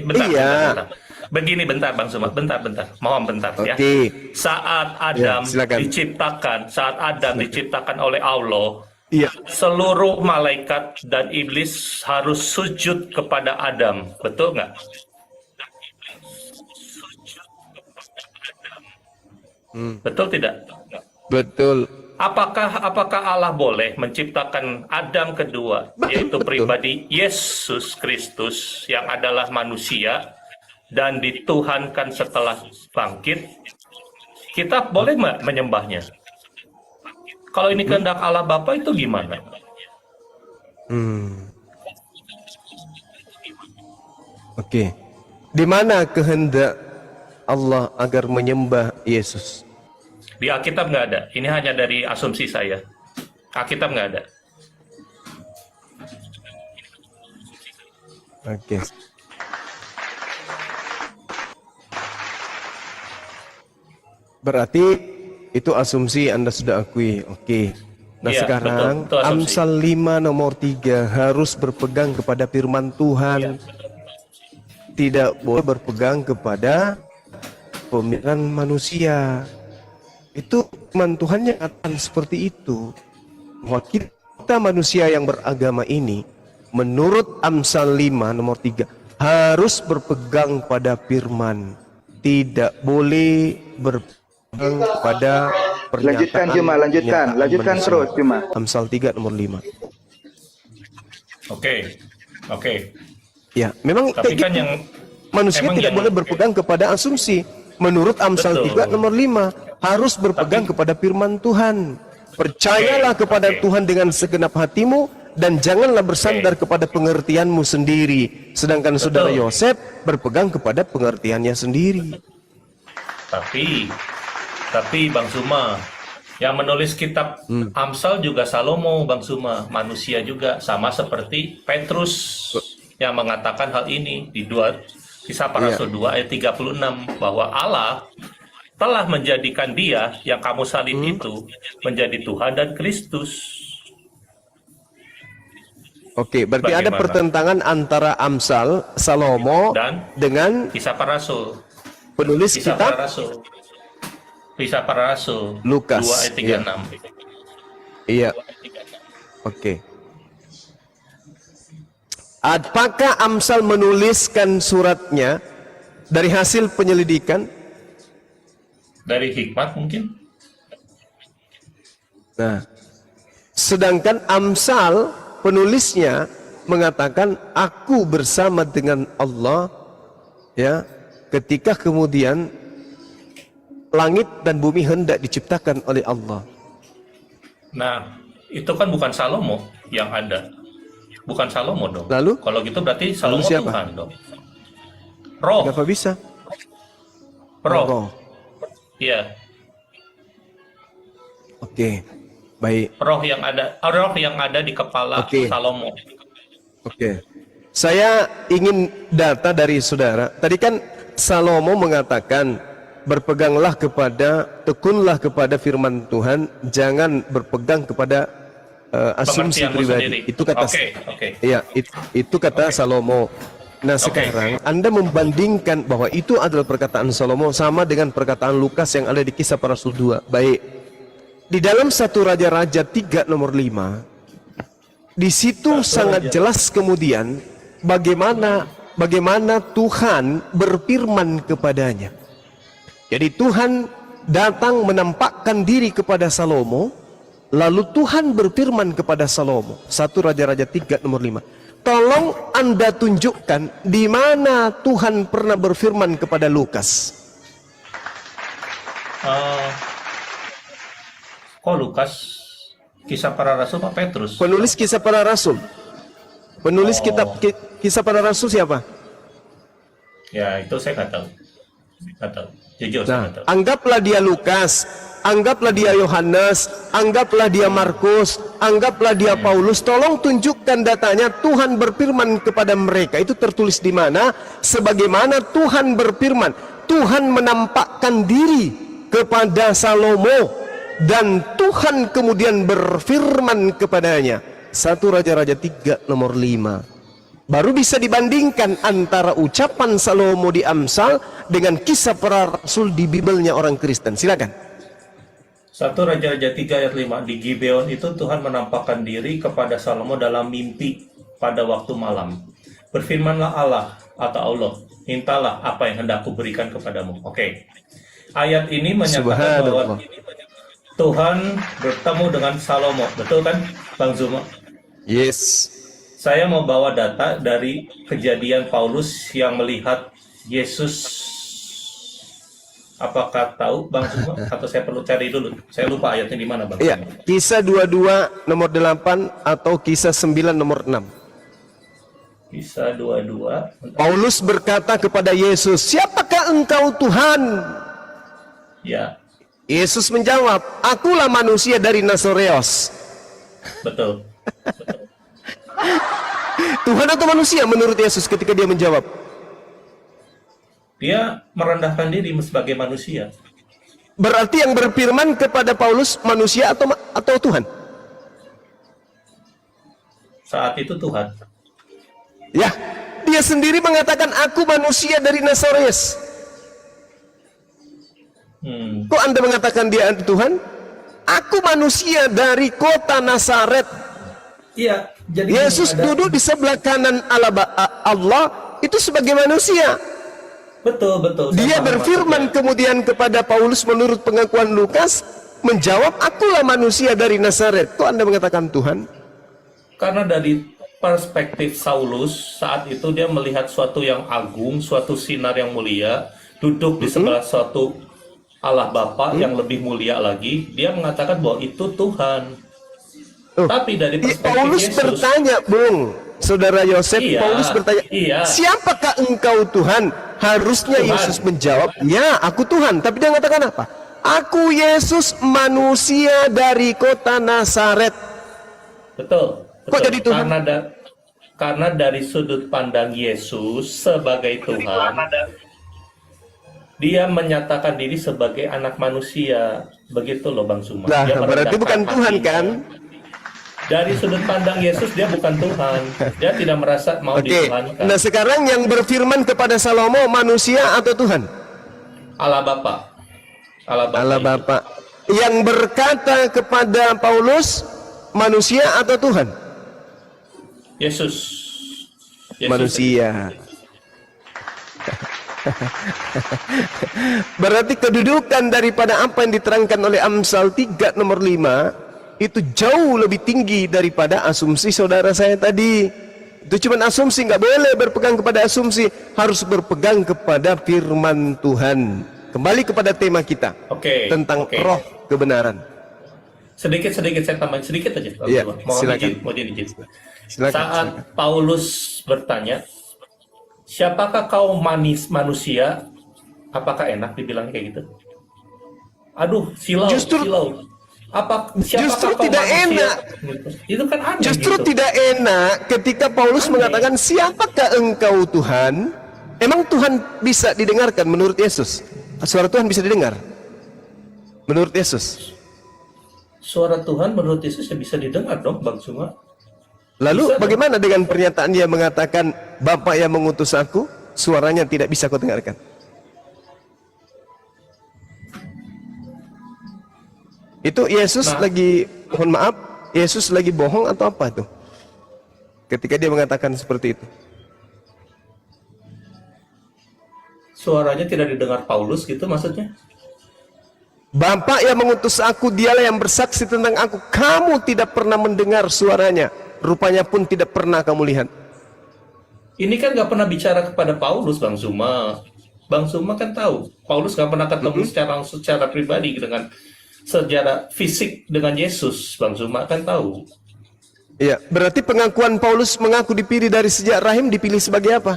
bentar, Iya. bentar. Begini, bentar, Bang Zuma, bentar. Mohon bentar ya. Oke. Saat Adam silakan. diciptakan oleh Allah, Iya. seluruh malaikat dan iblis harus sujud kepada Adam, betul nggak? Betul tidak? Betul. Apakah Allah boleh menciptakan Adam kedua, yaitu betul. pribadi Yesus Kristus yang adalah manusia dan dituhankan setelah bangkit? Kita boleh nggak menyembahnya? Kalau ini kehendak Allah Bapa itu gimana? Oke. Di mana kehendak Allah agar menyembah Yesus? Di Alkitab nggak ada. Ini hanya dari asumsi saya. Alkitab nggak ada. Oke. Berarti itu asumsi Anda sudah akui. Oke. Nah Iya, sekarang betul, itu asumsi. Amsal 5 nomor 3 harus berpegang kepada firman Tuhan. Tidak boleh berpegang kepada pemikiran manusia. Itu firman Tuhan yang akan seperti itu. Bahwa kita manusia yang beragama ini, menurut Amsal 5 nomor 3, harus berpegang pada firman. Tidak boleh berpegang pada pernyataan. Lanjutkan Juma, lanjutkan manusia. terus Juma. Amsal 3 nomor 5. Oke. Ya, memang Tapi kayak kan gitu. yang Manusia emang tidak yang- boleh berpegang kepada asumsi. Menurut Amsal Betul. 3 nomor 5, harus berpegang kepada firman Tuhan. Percayalah kepada Tuhan dengan segenap hatimu dan janganlah bersandar kepada pengertianmu sendiri. Sedangkan saudara Yosef berpegang kepada pengertiannya sendiri. Tapi Bang Suma, yang menulis kitab Amsal juga Salomo, Bang Suma, manusia juga, sama seperti Petrus yang mengatakan hal ini di Kisah Para Rasul 2 ayat 36, bahwa Allah telah menjadikan dia yang kamu salib itu menjadi Tuhan dan Kristus. Oke, berarti ada Bagaimana? pertentangan antara Amsal, Salomo Dan dengan Kisah Para Rasul, penulis Kisah kitab Para Rasul, Kisah Para Rasul Lukas. 2 ayat 36. Iya. Oke. Apakah Amsal menuliskan suratnya dari hasil penyelidikan? Dari hikmat mungkin? Nah, sedangkan Amsal penulisnya mengatakan aku bersama dengan Allah, ya, ketika kemudian langit dan bumi hendak diciptakan oleh Allah. Nah, itu kan bukan Salomo yang ada. Bukan Salomo dong. Lalu? Kalau gitu berarti Salomo siapa? Tuhan dong. Roh. Kenapa bisa? Roh. Iya. Oke. Baik. Roh yang ada di kepala Oke. Salomo. Oke. Saya ingin data dari saudara. Tadi kan Salomo mengatakan berpeganglah tekunlah kepada firman Tuhan, jangan berpegang kepada asumsi Pengertianmu pribadi. sendiri. Itu kata Oke. Iya, itu kata Salomo. Nah, sekarang Anda membandingkan bahwa itu adalah perkataan Salomo sama dengan perkataan Lukas yang ada di Kisah Para Rasul 2. Baik. Di dalam 1 Raja-Raja 3 nomor 5, di situ sangat jelas kemudian bagaimana Tuhan berfirman kepadanya. Jadi Tuhan datang menampakkan diri kepada Salomo, lalu Tuhan berfirman kepada Salomo. 1 Raja-Raja 3 nomor 5. Tolong Anda tunjukkan di mana Tuhan pernah berfirman kepada Lukas. Kok Lukas? Kisah Para Rasul Pak Petrus? Penulis Kisah Para Rasul. Penulis kitab Kisah Para Rasul siapa? Ya, itu saya nggak tahu. Nggak tahu. Jujur saya Nah, nggak tahu. anggaplah dia Lukas, anggaplah dia Yohanes, anggaplah dia Markus, anggaplah dia Paulus. Tolong tunjukkan datanya. Tuhan berfirman kepada mereka. Itu tertulis di mana? Sebagaimana Tuhan berfirman. Tuhan menampakkan diri kepada Salomo dan Tuhan kemudian berfirman kepadanya. 1 Raja-Raja 3 nomor 5. Baru bisa dibandingkan antara ucapan Salomo di Amsal dengan Kisah Para Rasul di Bibelnya orang Kristen. Silakan. 1 Raja-Raja 3 ayat 5. Di Gibeon itu Tuhan menampakkan diri kepada Salomo dalam mimpi pada waktu malam. Berfirmanlah Allah atau Allah, mintalah apa yang hendak kuberikan kepadamu. Oke. Ayat ini menyatakan bahwa Tuhan bertemu dengan Salomo. Betul kan, Bang Zuma? Yes. Saya mau bawa data dari kejadian Paulus yang melihat Yesus. Apakah tahu Bang Zuma? Atau saya perlu cari dulu? Saya lupa ayatnya di mana, Bang. Iya, Kisah 22 nomor 8 atau Kisah 9 nomor 6. Bisa dua-dua. Paulus berkata kepada Yesus, "Siapakah engkau Tuhan?" Ya, Yesus menjawab, "Akulah manusia dari Nazareos." betul. Tuhan atau manusia menurut Yesus ketika dia menjawab? Dia merendahkan diri sebagai manusia. Berarti yang berfirman kepada Paulus manusia atau Tuhan? Saat itu Tuhan. Ya, dia sendiri mengatakan, "Aku manusia dari Nazareos." Kok Anda mengatakan dia Tuhan? Aku manusia dari kota Nazaret. Iya, jadi Yesus duduk di sebelah kanan Allah itu sebagai manusia. betul. Dia Saya paham berfirman maksudnya. kemudian kepada Paulus menurut pengakuan Lukas, menjawab, "Akulah manusia dari Nazaret." Kok Anda mengatakan Tuhan? Karena dari perspektif Saulus, saat itu dia melihat suatu yang agung, suatu sinar yang mulia, duduk di sebelah suatu Allah Bapa yang lebih mulia lagi, dia mengatakan bahwa itu Tuhan. Oh, Tapi dari perspektif Paulus Yesus, bertanya, Bung, Saudara Yosef, Iya, Paulus bertanya, iya. "Siapakah engkau Tuhan?" Harusnya Tuhan. Yesus menjawab, "Ya, aku Tuhan." Tapi dia mengatakan apa? "Aku Yesus, manusia dari kota Nazaret." betul. Kok jadi Tuhan? Karena dari sudut pandang Yesus sebagai Tuhan, dia menyatakan diri sebagai anak manusia. Begitu loh Bang Suma. Nah, Dia berarti merendahkan bukan Tuhan hatinya. kan? Dari sudut pandang Yesus dia bukan Tuhan. Dia tidak merasa mau Oke, dituhankan. nah sekarang yang berfirman kepada Salomo, manusia atau Tuhan? Allah Bapa. Allah Bapa. Yang berkata kepada Paulus, manusia atau Tuhan? Yesus. Manusia. Berarti kedudukan daripada apa yang diterangkan oleh Amsal 3 nomor 5 itu jauh lebih tinggi daripada asumsi saudara saya tadi. Itu cuma asumsi, nggak boleh berpegang kepada asumsi, harus berpegang kepada firman Tuhan. Kembali kepada tema kita, Oke, tentang oke. roh kebenaran. Sedikit saya tambahin sedikit aja. Bang Iya, Suma. Mohon silakan. izin. Silakan, Saat silakan. Paulus bertanya, "Siapakah kau manusia?" Apakah enak dibilang kayak gitu? Aduh, silau. Siapakah Justru kau tidak manusia? enak. Gitu. Itu kan aneh. Justru gitu. tidak enak ketika Paulus mengatakan, "Siapakah engkau Tuhan?" Emang Tuhan bisa didengarkan menurut Yesus? Suara Tuhan bisa didengar menurut Yesus? Suara Tuhan menurut Yesus ya bisa didengar dong, Bang Suma. Lalu Bisa bagaimana dengan pernyataan dia mengatakan, "Bapa yang mengutus aku, suaranya tidak bisa kau dengarkan"? Itu Yesus lagi, mohon maaf, Yesus lagi bohong atau apa tuh? Ketika dia mengatakan seperti itu. Suaranya tidak didengar Paulus gitu maksudnya? "Bapa yang mengutus aku, dialah yang bersaksi tentang aku. Kamu tidak pernah mendengar suaranya, rupanya pun tidak pernah kamu lihat." Ini kan nggak pernah bicara kepada Paulus, Bang Suma. Bang Suma kan tahu, Paulus nggak pernah ketemu secara pribadi dengan secara fisik dengan Yesus. Bang Suma kan tahu. Ya, berarti pengakuan Paulus mengaku dipilih dari sejak rahim, dipilih sebagai apa?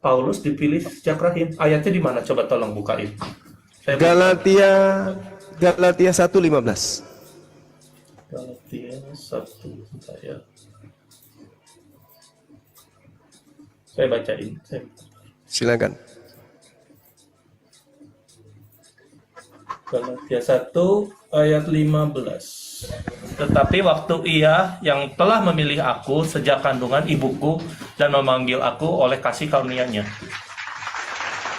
Paulus dipilih sejak rahim. Ayatnya di mana? Coba tolong bukain. Saya Galatia 1:15. Galatia 1 ya. Saya bacain. Silakan. Galatia 1 ayat 15. Tetapi waktu Ia yang telah memilih aku sejak kandungan ibuku dan memanggil aku oleh kasih karunia-Nya.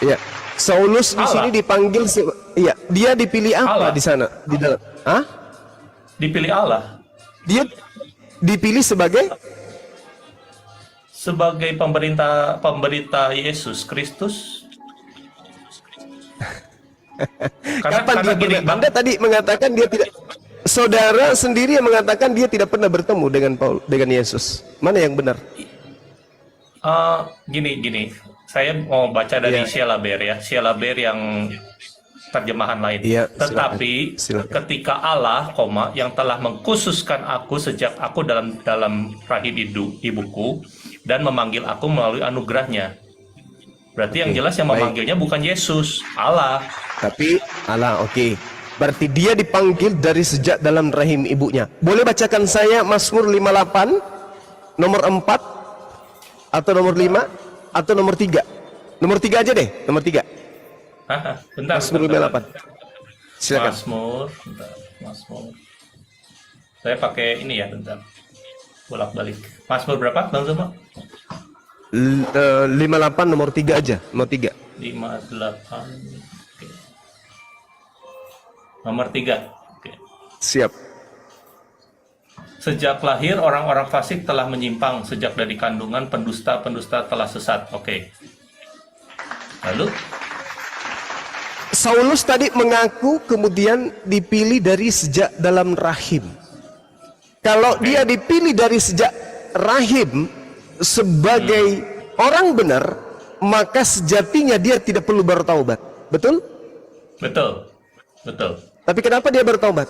Iya. Saulus di Allah. sini dipanggil iya, dia dipilih apa Allah. di sana? Di dalam. Hah? Dipilih Allah Dia dipilih sebagai pemberita Yesus Kristus. kapan dia gini, pernah? Bang. Anda tadi mengatakan dia tidak, saudara sendiri yang mengatakan dia tidak pernah bertemu dengan Yesus. Mana yang benar? Gini. Saya mau baca dari Iya. Sheila Bair ya. Sheila Bair yang terjemahan lain. Iya, Tetapi silakan. ketika Allah, yang telah mengkhususkan aku sejak aku dalam rahim ibuku dan memanggil aku melalui anugerahnya. Berarti yang jelas yang baik. memanggilnya bukan Yesus, Allah. Tapi Allah, oke. Berarti dia dipanggil dari sejak dalam rahim ibunya. Boleh bacakan saya Mazmur 58 nomor 4 atau nomor 5 atau nomor 3? Nomor 3 aja deh, nomor 3. Bentar. Mazmur 58. Silakan. Mazmur. Saya pakai ini ya, bentar. Bolak-balik. Mazmur berapa, Bang Zuma? 58 nomor 3 aja, nomor 3. 58. Oke. Nomor 3. Oke. Siap. Sejak lahir orang-orang fasik telah menyimpang, sejak dari kandungan pendusta-pendusta telah sesat. Oke. Lalu Saulus tadi mengaku kemudian dipilih dari sejak dalam rahim. Kalau dia dipilih dari sejak rahim sebagai orang benar, maka sejatinya dia tidak perlu bertaubat. Betul? betul. Tapi kenapa dia bertaubat?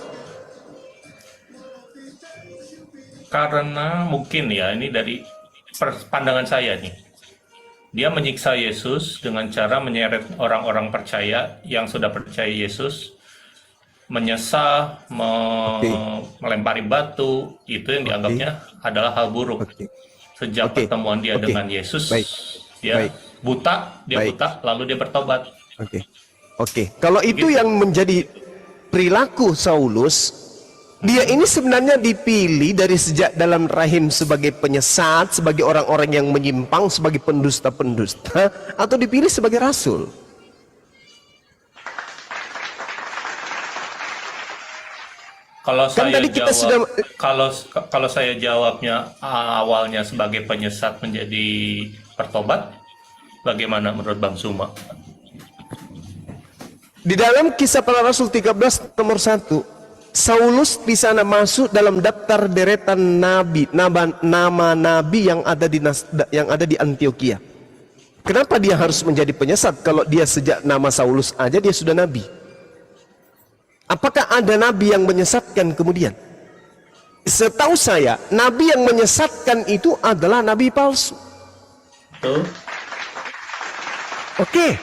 Karena mungkin ya, ini dari pandangan saya nih. Dia menyiksa Yesus dengan cara menyeret orang-orang percaya yang sudah percaya Yesus, menyesal, melempari batu, itu yang dianggapnya adalah hal buruk. Sejak pertemuan dia dengan Yesus, dia buta, lalu dia bertobat. Oke. Kalau itu yang menjadi perilaku Saulus, dia ini sebenarnya dipilih dari sejak dalam rahim sebagai penyesat, sebagai orang-orang yang menyimpang, sebagai pendusta-pendusta, atau dipilih sebagai rasul? Kalau Kan saya tadi kita jawab, sudah- kalau saya jawabnya awalnya sebagai penyesat menjadi bertobat, bagaimana menurut Bang Suma? Di dalam Kisah Para Rasul 13 nomor 1, Saulus di sana masuk dalam daftar deretan nabi, nama nabi yang ada di Antioquia. Kenapa dia harus menjadi penyesat kalau dia sejak nama Saulus aja dia sudah nabi? Apakah ada nabi yang menyesatkan kemudian? Setahu saya, nabi yang menyesatkan itu adalah nabi palsu. Tuh. Oke.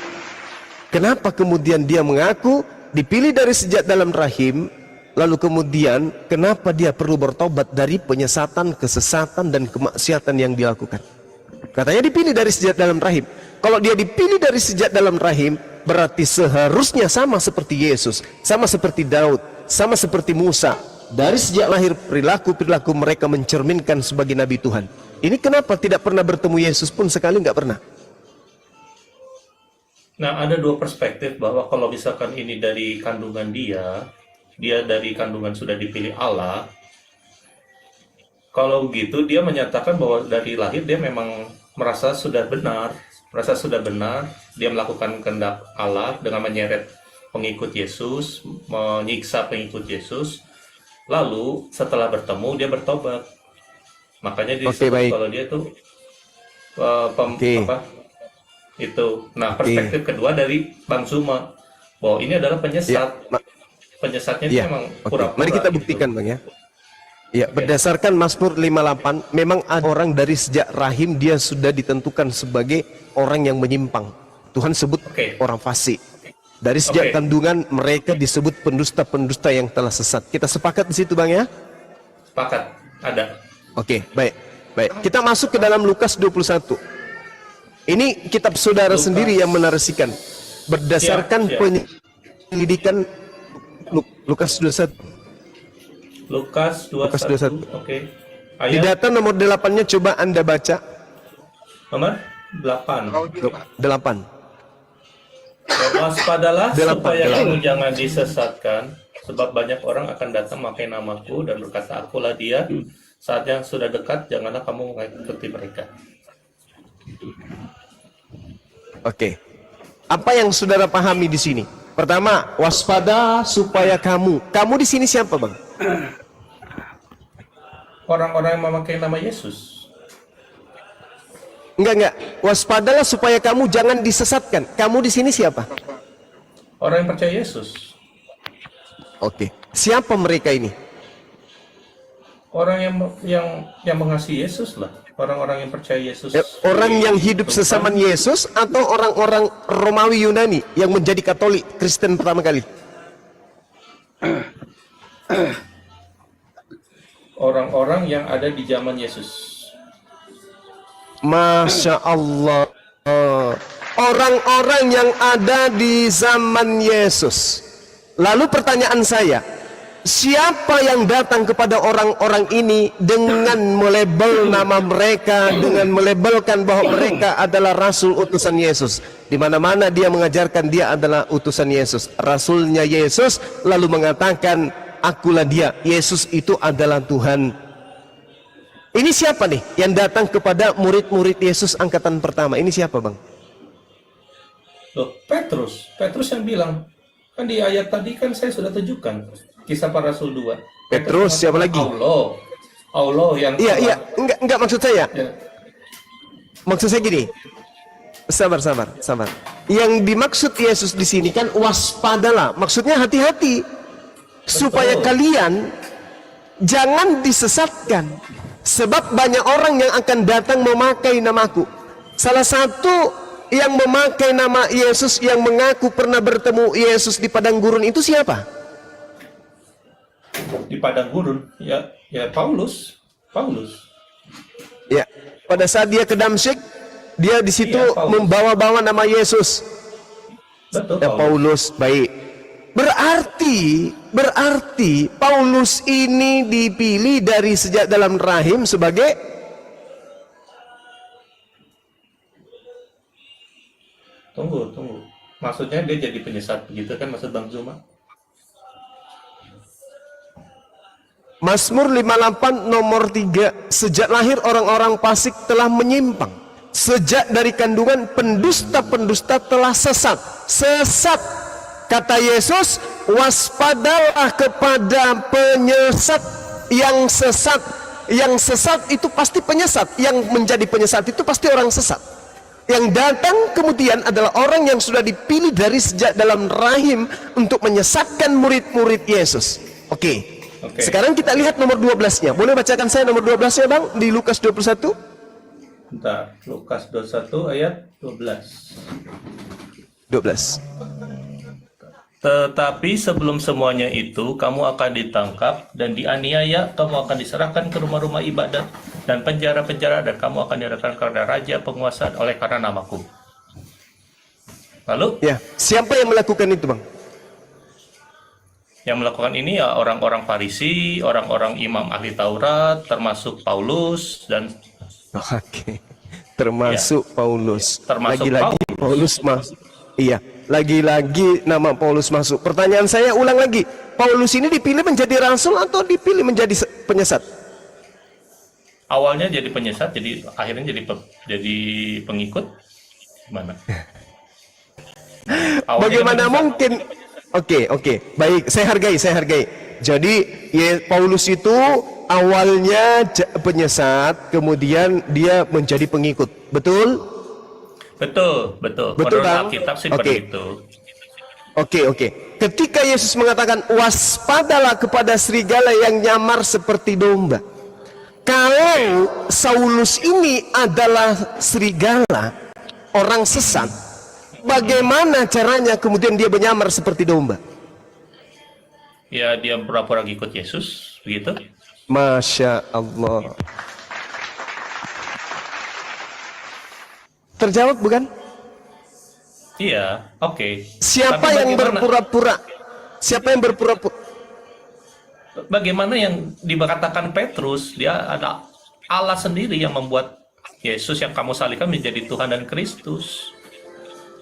Kenapa kemudian dia mengaku dipilih dari sejak dalam rahim, lalu kemudian kenapa dia perlu bertobat dari penyesatan, kesesatan, dan kemaksiatan yang dilakukan? Katanya dipilih dari sejak dalam rahim. Kalau dia dipilih dari sejak dalam rahim, berarti seharusnya sama seperti Yesus, sama seperti Daud, sama seperti Musa. Dari sejak lahir perilaku-perilaku mereka mencerminkan sebagai nabi Tuhan. Ini kenapa tidak pernah bertemu Yesus pun sekali, nggak pernah? Nah, ada dua perspektif bahwa kalau misalkan ini dari kandungan dia dari kandungan sudah dipilih Allah. Kalau gitu dia menyatakan bahwa dari lahir dia memang merasa sudah benar, dia melakukan kehendak Allah dengan menyeret pengikut Yesus, menyiksa pengikut Yesus. Lalu setelah bertemu dia bertobat. Makanya disebut kalau dia tuh itu. Nah, perspektif kedua dari Bang Suma bahwa ini adalah penyesat. Penyesatnya itu memang pura-pura. Mari kita buktikan, Bang ya. Ya, berdasarkan Mazmur 58, memang ada orang dari sejak rahim dia sudah ditentukan sebagai orang yang menyimpang. Tuhan sebut orang fasik. Dari sejak kandungan mereka disebut pendusta-pendusta yang telah sesat. Kita sepakat di situ, Bang ya? Sepakat. Ada. Oke, baik. Kita masuk ke dalam Lukas 21. Ini kitab saudara sendiri yang menarasikan berdasarkan penyelidikan Lukas 21. Lukas 21. Oke. Di data nomor 8-nya coba Anda baca. Nomor 8. 8. Waspadalah supaya kamu jangan disesatkan, sebab banyak orang akan datang memakai namaku dan berkata, akulah dia. Saat yang sudah dekat, janganlah kamu mengikuti mereka. Oke. Apa yang saudara pahami di sini? Pertama, waspada supaya kamu. Kamu di sini siapa, Bang? Orang-orang yang memakai nama Yesus. Enggak. Waspadalah supaya kamu jangan disesatkan. Kamu di sini siapa? Orang yang percaya Yesus. Oke. Siapa mereka ini? Orang yang mengasihi Yesus lah. Orang-orang yang percaya Yesus. Orang yang hidup sesama Yesus atau orang-orang Romawi Yunani yang menjadi Katolik Kristen pertama kali? Orang-orang yang ada di zaman Yesus. Masya Allah. Orang-orang yang ada di zaman Yesus. Lalu pertanyaan saya, siapa yang datang kepada orang-orang ini dengan melabel nama mereka, dengan melabelkan bahwa mereka adalah rasul utusan Yesus? Di mana-mana dia mengajarkan dia adalah utusan Yesus, rasulnya Yesus, lalu mengatakan, akulah dia, Yesus itu adalah Tuhan. Ini siapa nih yang datang kepada murid-murid Yesus angkatan pertama? Ini siapa, Bang? Loh, Petrus yang bilang. Kan di ayat tadi kan saya sudah tunjukkan. Kisah para Rasul 2. Petrus, siapa lagi? Allah yang Iya, enggak maksud saya. Ya. Maksud saya gini. Sabar. Yang dimaksud Yesus di sini kan waspadalah. Maksudnya hati-hati. Supaya kalian jangan disesatkan. Sebab banyak orang yang akan datang memakai namaku. Salah satu yang memakai nama Yesus, yang mengaku pernah bertemu Yesus di padang gurun itu siapa? Di padang gurun, ya Paulus. Ya, pada saat dia ke Damsyik, dia di situ Iya, Paulus. membawa-bawa nama Yesus. Betul, Ya, Paulus, baik. Berarti Paulus ini dipilih dari sejak dalam rahim sebagai Tunggu. Maksudnya dia jadi penyesat begitu kan maksud Bang Zuma? Mazmur 58 nomor 3. Sejak lahir orang-orang fasik telah menyimpang. Sejak dari kandungan pendusta-pendusta telah sesat. Kata Yesus, waspadalah kepada penyesat yang sesat. Yang sesat itu pasti penyesat. Yang menjadi penyesat itu pasti orang sesat. Yang datang kemudian adalah orang yang sudah dipilih dari sejak dalam rahim untuk menyesatkan murid-murid Yesus. Oke. Sekarang kita lihat nomor 12-nya. Boleh bacakan saya nomor 12-nya, Bang? Di Lukas 21. Bentar, Lukas 21 ayat 12. 12. Tetapi sebelum semuanya itu, kamu akan ditangkap dan dianiaya, kamu akan diserahkan ke rumah-rumah ibadat dan penjara-penjara, dan kamu akan diserahkan kepada raja penguasa oleh karena namaku. Lalu, Ya, siapa yang melakukan itu, Bang? yang melakukan ini ya orang-orang Farisi, orang-orang imam ahli Taurat, termasuk Paulus, dan Oke. Termasuk Paulus. Termasuk Lagi-lagi Paulus masuk. Iya, lagi-lagi nama Paulus masuk. Pertanyaan saya ulang lagi. Paulus ini dipilih menjadi rasul atau dipilih menjadi penyesat? awalnya jadi penyesat, jadi akhirnya jadi pengikut. Gimana? Awalnya Bagaimana penyesat. mungkin? Oke, baik, saya hargai. Jadi Paulus itu awalnya penyesat, kemudian dia menjadi pengikut. Betul? Betul. Betul, Menurut Bang? Alkitab sih Oke. begitu. Oke. Ketika Yesus mengatakan waspadalah kepada serigala yang nyamar seperti domba. Kalau Saulus ini adalah serigala, orang sesat, bagaimana caranya kemudian dia menyamar seperti domba? Ya dia pura-pura ikut Yesus, begitu. Masya Allah. Terjawab bukan? Iya, oke. Siapa Tapi yang berpura-pura? Siapa yang berpura-pura? Bagaimana yang dikatakan Petrus, dia ada Allah sendiri yang membuat Yesus yang kamu salibkan menjadi Tuhan dan Kristus.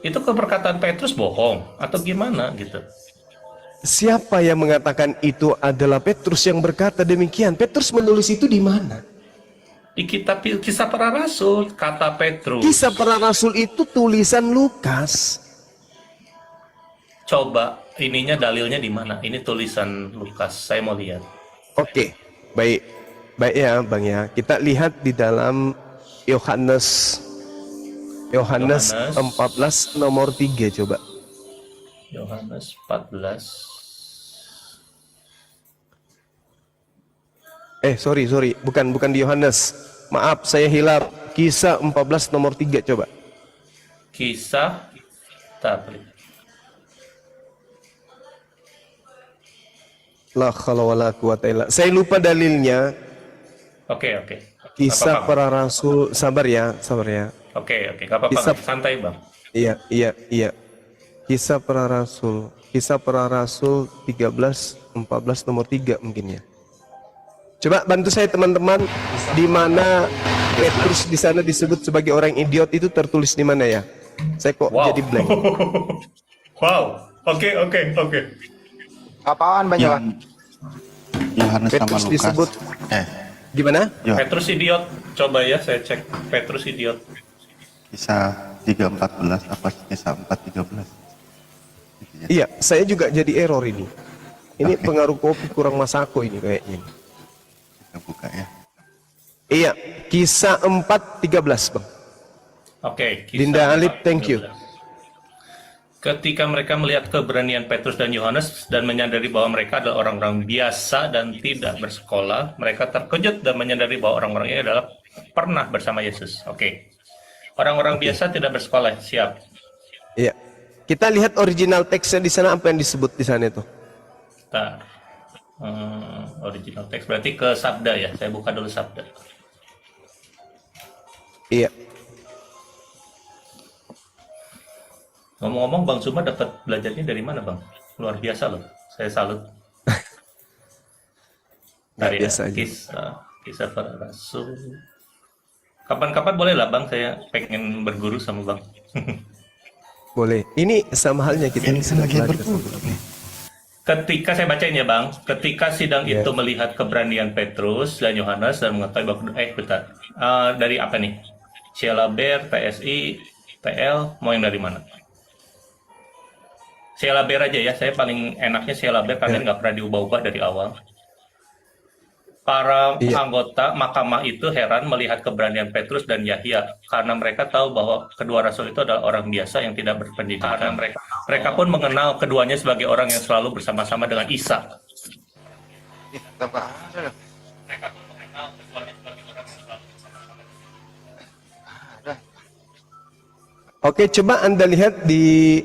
Itu keperkataan Petrus bohong atau gimana gitu? Siapa yang mengatakan itu adalah Petrus yang berkata demikian? Petrus menulis itu di mana? Di kitab Kisah Para Rasul, kata Petrus. Kisah Para Rasul itu tulisan Lukas. Coba ininya dalilnya di mana? Ini tulisan Lukas, saya mau lihat. Oke, baik ya Bang ya. Kita lihat di dalam Yohanes 14 nomor 3 coba. Yohanes 14. Sorry, bukan di Yohanes. Maaf, saya hilap. Kisah 14 nomor 3 coba. Kisah tablik. La haula wala quwata illa. Saya lupa dalilnya. Oke. Kisah Apa-apa. para rasul. Sabar ya. Oke, nggak apa-apa. Kisah- Bang. Santai, Bang. Iya. Kisah para rasul 13 14 nomor 3 mungkin ya. Coba bantu saya teman-teman, di mana Petrus di sana disebut sebagai orang idiot itu tertulis di mana ya? Saya kok Wow. jadi blank. Wow. Oke. Apaan banyak? Yohanes sama Petrus Lukas. disebut Eh, gimana? Petrus idiot. Coba ya saya cek Petrus idiot. kisah 3:14 apa kisah 4:13? Iya, saya juga jadi error ini. Ini pengaruh kopi kurang masako ini kayaknya. Kita buka ya. Iya, kisah 4:13 Bang. Oke. Kisah Dinda Alip, 4:13. thank you. Ketika mereka melihat keberanian Petrus dan Yohanes dan menyadari bahwa mereka adalah orang-orang biasa dan tidak bersekolah, mereka terkejut dan menyadari bahwa orang-orang ini adalah pernah bersama Yesus. Oke. Orang-orang biasa tidak bersekolah, siap. Iya. Kita lihat original teksnya di sana, apa yang disebut di sana itu. Kita original teks berarti ke Sabda ya. Saya buka dulu Sabda. Iya. Ngomong-ngomong, Bang Suma dapat belajarnya dari mana, Bang? Luar biasa loh. Saya salut. Nggak Dari biasa aja. kisah para rasul. Kapan-kapan boleh lah, Bang. Saya pengen berguru sama Bang. Boleh. Ini sama halnya kita Ini sedang lagi belajar. berguru nih. Ketika saya bacain ya, Bang. Ketika sidang Ya. itu melihat keberanian Petrus dan Yohanes dan mengetahui bahwa bentar. Dari apa nih? Sialaber, TSI, TL, mau yang dari mana? Sialaber aja ya. Saya paling enaknya Sialaber karena nggak pernah diubah-ubah dari awal. Para Iya. anggota mahkamah itu heran melihat keberanian Petrus dan Yahya karena mereka tahu bahwa kedua rasul itu adalah orang biasa yang tidak berpendidikan. Karena mereka pun mengenal keduanya sebagai orang yang selalu bersama-sama dengan Isa. Oke, coba Anda lihat di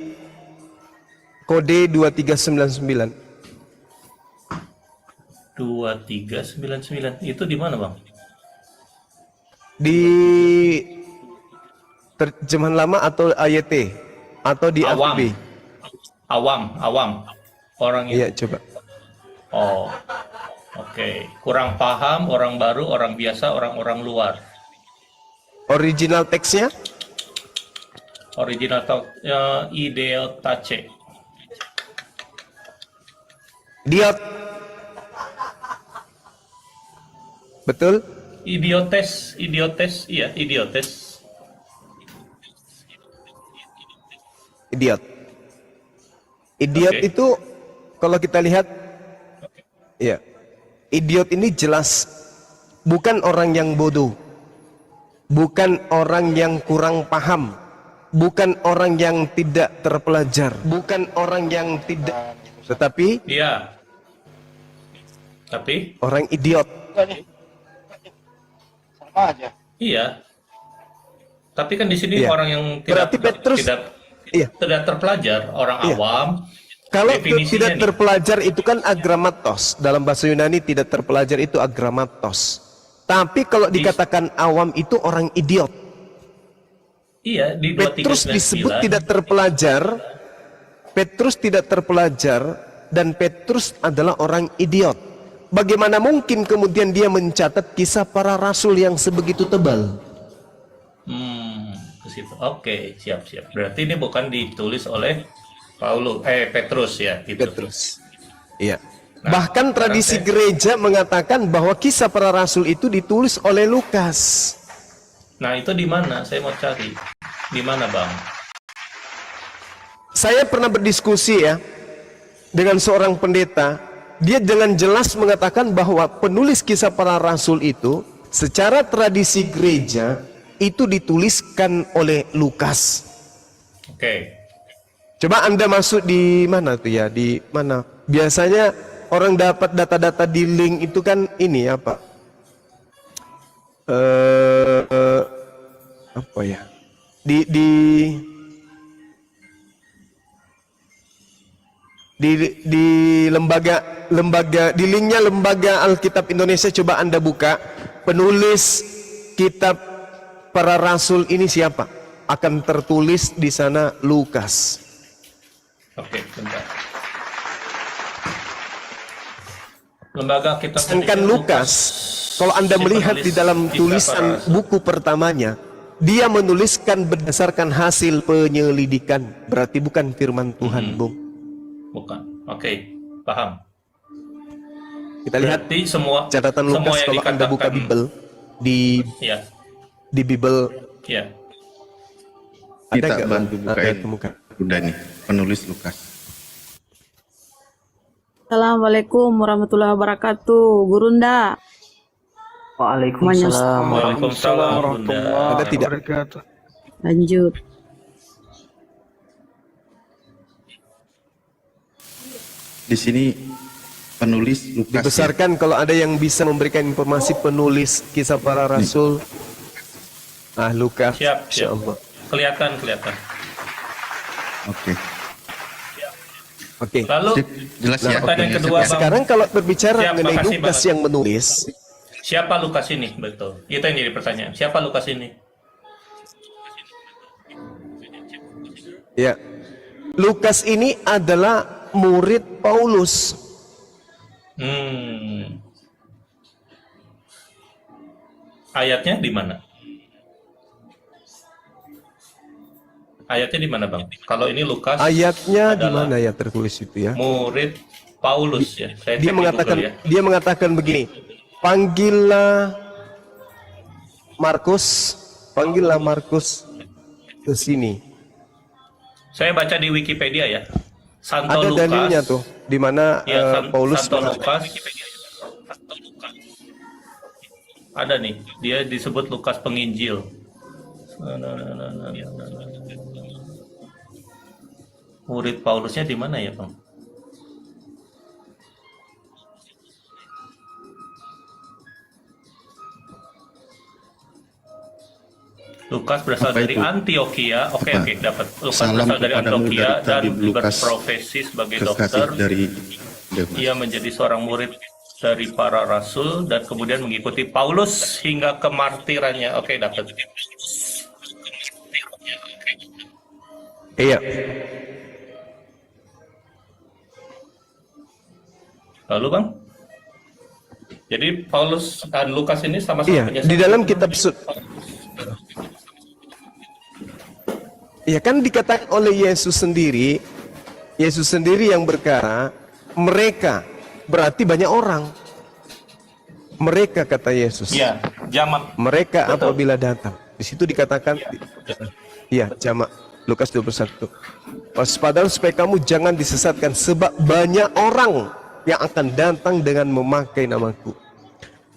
kode 2399. 2399 itu di mana, Bang? Di terjemahan lama atau AYT atau di Awam. APB? Awam. Orang itu. Iya, coba. Oh. Oke. Kurang paham, orang baru, orang biasa, orang-orang luar. Original teksnya? Original ideal tace. Diot. Betul? Idiotes, iya, idiotes. Idiot. Idiot Oke. itu kalau kita lihat, ya, idiot ini jelas bukan orang yang bodoh, bukan orang yang kurang paham, bukan orang yang tidak terpelajar, bukan orang yang tidak, tetapi Iya. Tapi, orang idiot. iya. Tapi kan di sini Iya. orang yang tidak Berarti Petrus- tidak Iya. tidak terpelajar, orang Iya. awam. Kalau Definisinya tidak nih. terpelajar itu kan agramatos. Dalam bahasa Yunani tidak terpelajar itu agramatos. Tapi kalau dikatakan awam itu orang idiot. Iya, di Petrus 2399. disebut tidak terpelajar. Petrus tidak terpelajar dan Petrus adalah orang idiot. Bagaimana mungkin kemudian dia mencatat kisah para rasul yang sebegitu tebal? Ke situ. Oke, siap. Berarti ini bukan ditulis oleh Petrus ya, gitu. Petrus. Iya. Nah, Bahkan tradisi sekarang gereja mengatakan bahwa kisah para rasul itu ditulis oleh Lukas. Nah, itu di mana? Saya mau cari. Di mana, Bang? Saya pernah berdiskusi ya dengan seorang pendeta. Dia dengan jelas mengatakan bahwa penulis kisah para rasul itu secara tradisi gereja itu dituliskan oleh Lukas. Oke. Coba Anda masuk di mana tuh ya? Di mana? Biasanya orang dapat data-data di link itu kan ini apa? Apa ya? Di lembaga di linknya Lembaga Alkitab Indonesia, coba Anda buka. Penulis kitab para rasul ini siapa? Akan tertulis di sana Lukas. Oke, bentar. Lembaga kita Sedangkan Lukas, kalau Anda si melihat penulis di dalam kitab tulisan para rasul. buku pertamanya, dia menuliskan berdasarkan hasil penyelidikan. Berarti bukan firman Tuhan, Bung. Bukan. Oke, paham. Kita lihat Berarti semua catatan semua Lukas yang kalau Anda buka dikatakan- Bible Ya, di Bible ya. ada Kita nggak, bantu Bang? Ada bukain. temukan. Udah nih, penulis Lukas. Assalamualaikum warahmatullahi wabarakatuh. Gurunda. Waalaikumsalam Waalaikumsalam warahmatullahi Ada tidak? wabarakatuh. Lanjut. Di sini penulis Lukas. Dibesarkan kalau ada yang bisa memberikan informasi penulis kisah para rasul. Lukas. Siap, siap. Insyaallah. Kelihatan. Oke. Oke. Lalu Sip, jelas ya. pertanyaan Jelas kedua, ya. Bang. Sekarang kalau berbicara Siap, mengenai makasih Lukas banget. yang menulis, Siapa Lukas ini? Betul. Itu yang jadi pertanyaan. Siapa Lukas ini? ya, Lukas ini adalah murid Paulus. Ayatnya di mana? Ayatnya di mana, Bang? Kalau ini Lukas Ayatnya di adalah mana ya tertulis itu ya? murid Paulus ya. Saya cek Dia di mengatakan Google ya. dia mengatakan begini, panggillah Markus ke sini. Saya baca di Wikipedia ya. Santo Ada Lukas. dalilnya tuh di mana Ya, Paulus Santo Lukas. Ada nih, dia disebut Lukas Penginjil. Murid Paulusnya di mana ya, Bang? Lukas berasal Apa dari itu? Antioquia. Oke, Apa? dapat. Lukas Salam berasal dari kepadamu Antioquia dari dan tabib Lukas, berprofesi sebagai Kekasih dokter. dari Demas. Ia menjadi seorang murid dari para rasul dan kemudian mengikuti Paulus hingga kemartirannya. Oke, dapat. Iya. Lalu, Bang? Jadi Paulus dan Lukas ini sama-sama Iya, punya di satu- dalam kitab ya kan dikatakan oleh Yesus sendiri yang berkata, mereka berarti banyak orang. Mereka kata Yesus. Iya, jamak. Mereka Betul. apabila datang. Di situ dikatakan iya, jamak Lukas 21. Waspadalah supaya kamu jangan disesatkan sebab banyak orang yang akan datang dengan memakai namaku.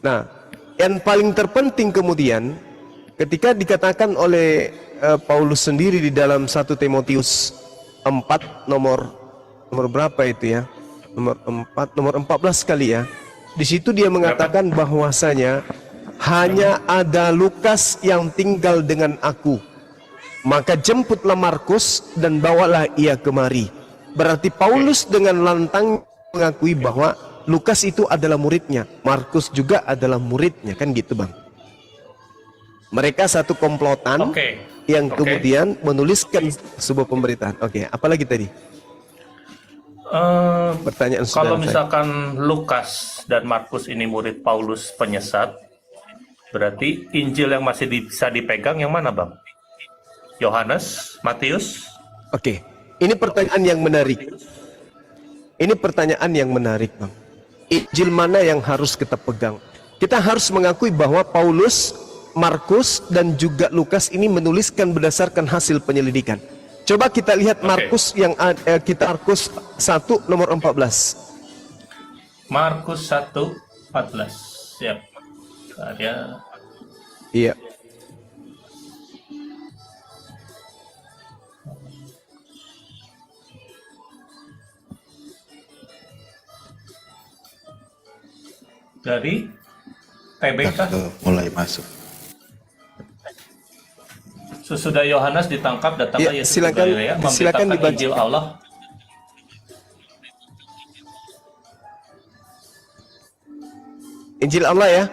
Nah, yang paling terpenting kemudian ketika dikatakan oleh Paulus sendiri di dalam 1 Timotius 4 nomor berapa itu ya? Nomor 14 kali ya. Di situ dia mengatakan bahwasanya hanya ada Lukas yang tinggal dengan aku. Maka jemputlah Markus dan bawalah ia kemari. Berarti Paulus dengan lantang mengakui bahwa Lukas itu adalah muridnya, Markus juga adalah muridnya, kan gitu, Bang. Mereka satu komplotan Oke. yang Oke. kemudian menuliskan sebuah pemberitaan. Oke, apalagi tadi? Pertanyaan Kalau saudara saya. misalkan Lukas dan Markus ini murid Paulus penyesat, berarti Injil yang masih bisa dipegang yang mana, Bang? Yohanes, Matius? Oke, ini pertanyaan yang menarik. Ini pertanyaan yang menarik, Bang. Injil mana yang harus kita pegang? Kita harus mengakui bahwa Paulus, Markus, dan juga Lukas ini menuliskan berdasarkan hasil penyelidikan. Coba kita lihat Markus yang Markus 1 nomor 14. Markus 1:14. Siap. Ada. Iya. Dari Kita TBK. mulai masuk. Sesudah Yohanes ditangkap, datanglah Ya, Yesus silakan- ke Galilea, silakan memberitakan dibaca. Injil Allah. Injil Allah ya,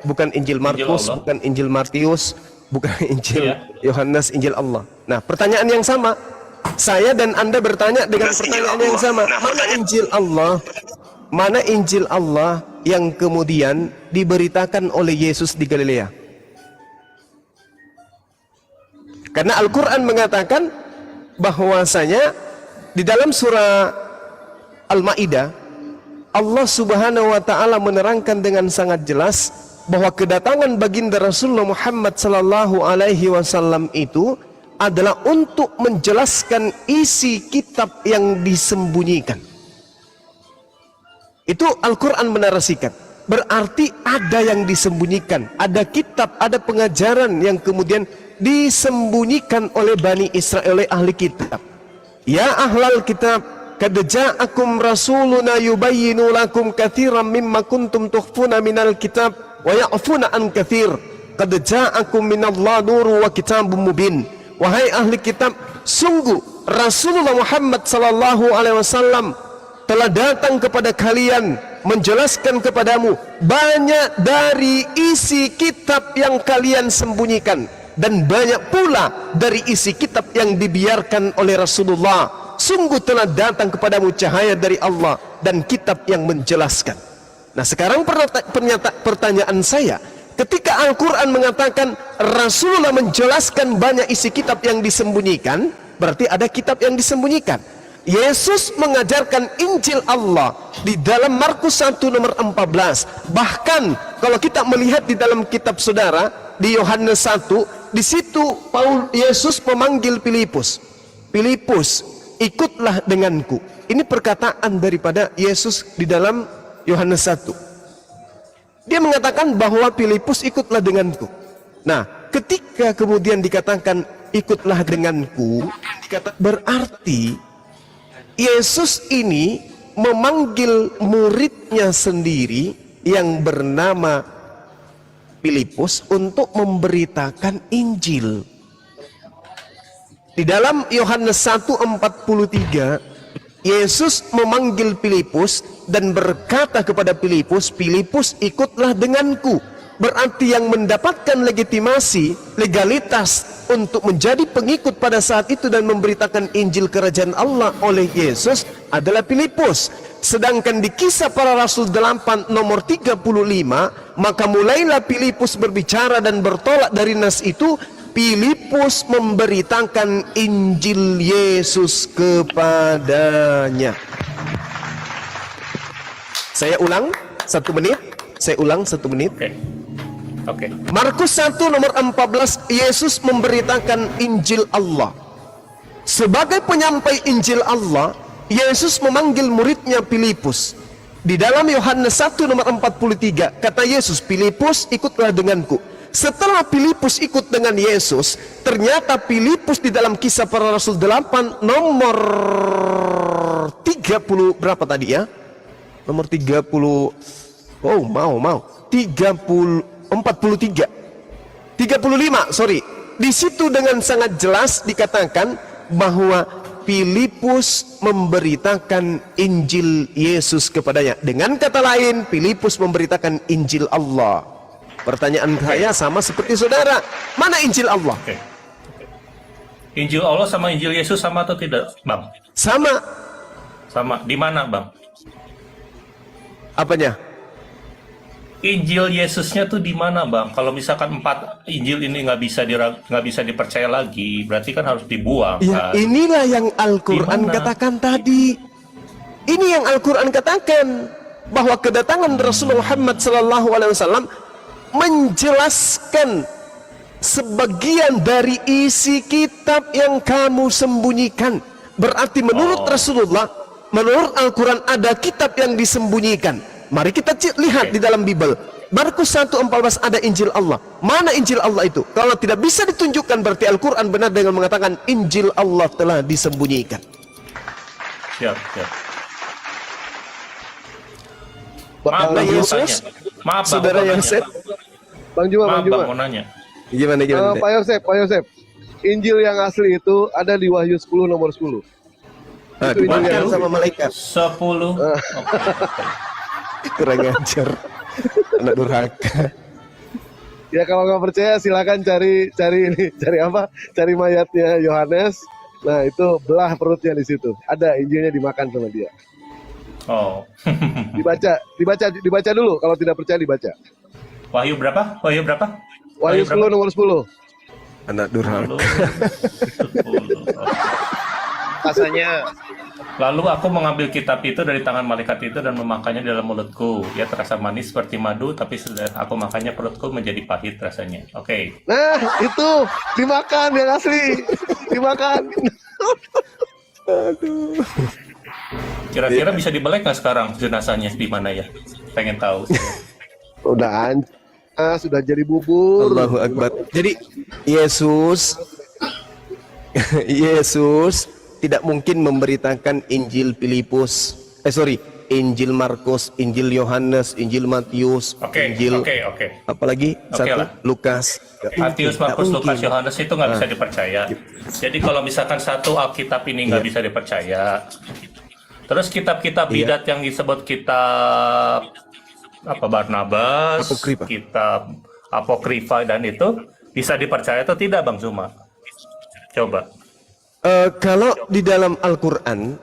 bukan Injil Markus, Allah. bukan Injil Matius, bukan Injil Iya. Yohanes, Injil Allah. Nah, pertanyaan yang sama. Saya dan Anda bertanya dengan pertanyaan yang sama. Mana Injil Allah? Mana Injil Allah yang kemudian diberitakan oleh Yesus di Galilea? Karena Al-Quran mengatakan bahwasanya di dalam surah Al-Ma'idah, Allah Subhanahu wa taala menerangkan dengan sangat jelas bahwa kedatangan baginda Rasulullah Muhammad sallallahu alaihi wasallam itu adalah untuk menjelaskan isi kitab yang disembunyikan. Itu Al-Quran menarasikan. Berarti ada yang disembunyikan, ada kitab, ada pengajaran yang kemudian disembunyikan oleh Bani Israel, oleh ahli kitab. Ya ahlal kitab, qad ja'akum rasuluna yubayyinu lakum katsiran mimma kuntum tukhfuna minal kitab wa ya'funa an katsir. Qad ja'akum minallahi nurun wa kitabun mubin. Wahai ahli kitab, sungguh Rasulullah Muhammad sallallahu alaihi wasallam telah datang kepada kalian menjelaskan kepadamu banyak dari isi kitab yang kalian sembunyikan, dan banyak pula dari isi kitab yang dibiarkan oleh Rasulullah. Sungguh telah datang kepadamu cahaya dari Allah dan kitab yang menjelaskan. Nah, sekarang pertanyaan saya, ketika Al-Quran mengatakan Rasulullah menjelaskan banyak isi kitab yang disembunyikan, berarti ada kitab yang disembunyikan. Yesus mengajarkan Injil Allah di dalam Markus 1 nomor 14. Bahkan kalau kita melihat di dalam kitab saudara di Yohanes 1, di situ Yesus memanggil Filipus. Filipus, ikutlah denganku. Ini perkataan daripada Yesus di dalam Yohanes 1. Dia mengatakan bahwa Filipus, ikutlah denganku. Nah, ketika kemudian dikatakan ikutlah denganku, berarti Yesus ini memanggil muridnya sendiri yang bernama Filipus untuk memberitakan Injil. Di dalam Yohanes 1:43, Yesus memanggil Filipus dan berkata kepada Filipus, Filipus, ikutlah denganku. Berarti yang mendapatkan legitimasi, legalitas untuk menjadi pengikut pada saat itu dan memberitakan Injil kerajaan Allah oleh Yesus adalah Filipus. Sedangkan di Kisah Para Rasul 8 nomor 35, maka mulailah Filipus berbicara dan bertolak dari nas itu. Filipus memberitakan Injil Yesus kepadanya. Saya ulang 1 menit. Saya ulang 1 menit. Oke. Markus 1 nomor 14, Yesus memberitakan Injil Allah. Sebagai penyampai Injil Allah, Yesus memanggil muridnya Filipus. Di dalam Yohanes 1 nomor 43, kata Yesus, Filipus, ikutlah denganku. Setelah Filipus ikut dengan Yesus, ternyata Filipus di dalam Kisah Para Rasul 8 nomor 30 berapa tadi ya? Nomor 30. Oh, mau 43 35, sorry. Di situ dengan sangat jelas dikatakan bahwa Filipus memberitakan Injil Yesus kepadanya. Dengan kata lain, Filipus memberitakan Injil Allah. Pertanyaan saya sama seperti saudara, mana Injil Allah? Injil Allah sama Injil Yesus sama atau tidak, Bang? Sama. Sama. Di mana, Bang? Apanya? Injil Yesusnya tuh di mana, Bang? Kalau misalkan 4 Injil ini nggak bisa dipercaya lagi, berarti kan harus dibuang. Ya, kan? inilah yang Al-Quran Di mana? katakan tadi. Ini yang Al-Quran katakan, bahwa kedatangan Rasulullah Muhammad SAW menjelaskan sebagian dari isi kitab yang kamu sembunyikan. Berarti menurut Rasulullah, menurut Al-Quran ada kitab yang disembunyikan. Mari kita lihat di dalam Bible. Markus 1:14 ada Injil Allah. Mana Injil Allah itu? Kalau tidak bisa ditunjukkan, berarti Al-Quran benar dengan mengatakan Injil Allah telah disembunyikan. Siap. Mana Yesus? Maaf, Bang, Saudara aku mau Yosef. nanya. Bang Juma, Maaf, Bang Juma. Bang, mau nanya. Gimana gimana? Teh? Pak Yosef. Injil yang asli itu ada di Wahyu 10 nomor 10. Ah, Itu dimakan Injil yang sama malaikat. 10. Oke. Kurang ajar. Anak durhaka. Ya kalau nggak percaya silakan cari apa? Cari mayatnya Yohanes. Nah itu belah perutnya di situ. Ada Injilnya dimakan sama dia. Oh. Dibaca dulu. Kalau tidak percaya dibaca. Wahyu berapa? Wahyu 10 nomor 10. Anak durhaka. 10. Rasanya. Lalu aku mengambil kitab itu dari tangan malaikat itu dan memakannya dalam mulutku. Ia terasa manis seperti madu, tapi sudah aku makannya perutku menjadi pahit rasanya. Oke. Nah itu dimakan yang asli. Dimakan. Kira-kira bisa dibelek nggak sekarang jenazahnya di mana ya? Pengen tahu. Udah sudah jadi bubur. Allahu Akbar. Jadi Yesus tidak mungkin memberitakan Injil Filipus, Injil Markus, Injil Yohanes, Injil Matius, Oke. Injil apalagi Oke satu lah. Lukas. Matius, Nggak Markus, mungkin. Lukas, Yohanes itu nggak bisa dipercaya. Jadi kalau misalkan satu Alkitab ini nggak bisa dipercaya, terus kitab-kitab bidat yang disebut kitab Barnabas, Apokrifa. kitab Apokrifa dan itu bisa dipercaya atau tidak, Bang Zuma? Coba. Kalau di dalam Al-Quran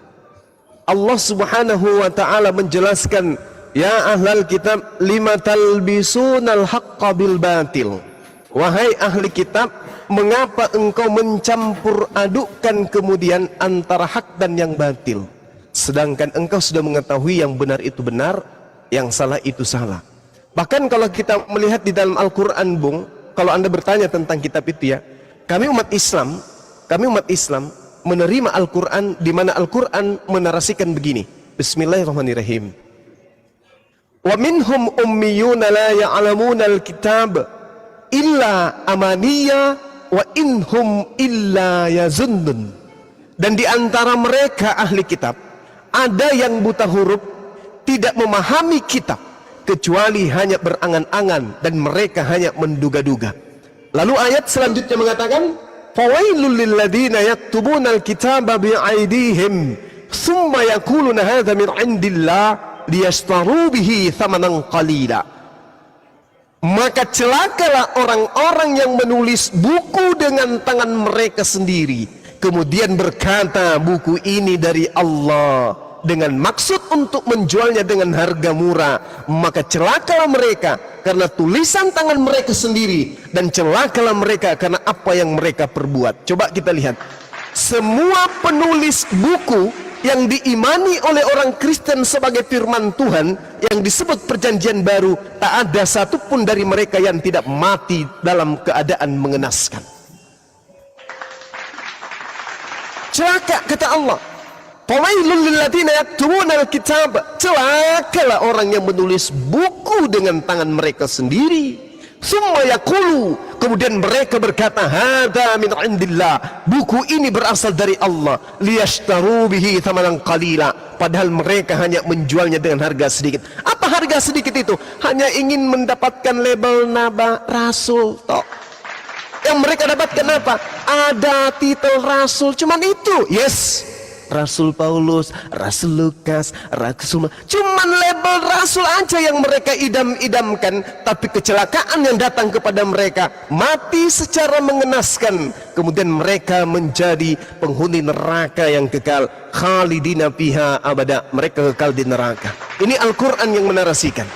Allah subhanahu wa ta'ala menjelaskan, ya ahlal kitab lima talbisunal haqqa bil batil. Wahai ahli kitab, mengapa engkau mencampur adukkan kemudian antara hak dan yang batil, sedangkan engkau sudah mengetahui yang benar itu benar, yang salah itu salah. Bahkan kalau kita melihat di dalam Al-Quran, Bung, kalau Anda bertanya tentang kitab itu ya, kami umat Islam menerima Al-Quran, di mana Al-Quran menarasikan begini. Bismillahirrahmanirrahim. Wa minhum ummiyuna la ya'lamuna al-kitab illa amaniya wa inhum illa yazunnun. Dan di antara mereka ahli kitab ada yang buta huruf, tidak memahami kitab kecuali hanya berangan-angan dan mereka hanya menduga-duga. Lalu ayat selanjutnya mengatakan, fawailul lilladzina yaktubuna alkitaba bi'aidihim thumma yaquluna hadza min indillah liyashtaru bihi thamanan qalila. Maka celakalah orang-orang yang menulis buku dengan tangan mereka sendiri, kemudian berkata buku ini dari Allah dengan maksud untuk menjualnya dengan harga murah. Maka celakalah mereka karena tulisan tangan mereka sendiri, dan celakalah mereka karena apa yang mereka perbuat. Coba kita lihat, semua penulis buku yang diimani oleh orang Kristen sebagai firman Tuhan yang disebut perjanjian baru, tak ada satupun dari mereka yang tidak mati dalam keadaan mengenaskan. Celaka, kata Allah. Fawailul lilladzina yaktubuna alkitab, celakalah orang yang menulis buku dengan tangan mereka sendiri. Summa yaqulu, kemudian mereka berkata, hadza min indillah, buku ini berasal dari Allah, liyashtaru bihi thamanan qalila, padahal mereka hanya menjualnya dengan harga sedikit. Apa harga sedikit itu? Hanya ingin mendapatkan label naba rasul toh. Yang mereka dapatkan apa? Ada titel rasul, cuman itu. Yes, Rasul Paulus, Rasul Lukas, Rasul, cuman label rasul aja yang mereka idam-idamkan. Tapi kecelakaan yang datang kepada mereka, mati secara mengenaskan, kemudian mereka menjadi penghuni neraka yang kekal, khalidina fiha abada, mereka kekal di neraka. Ini Al-Quran yang menarasikan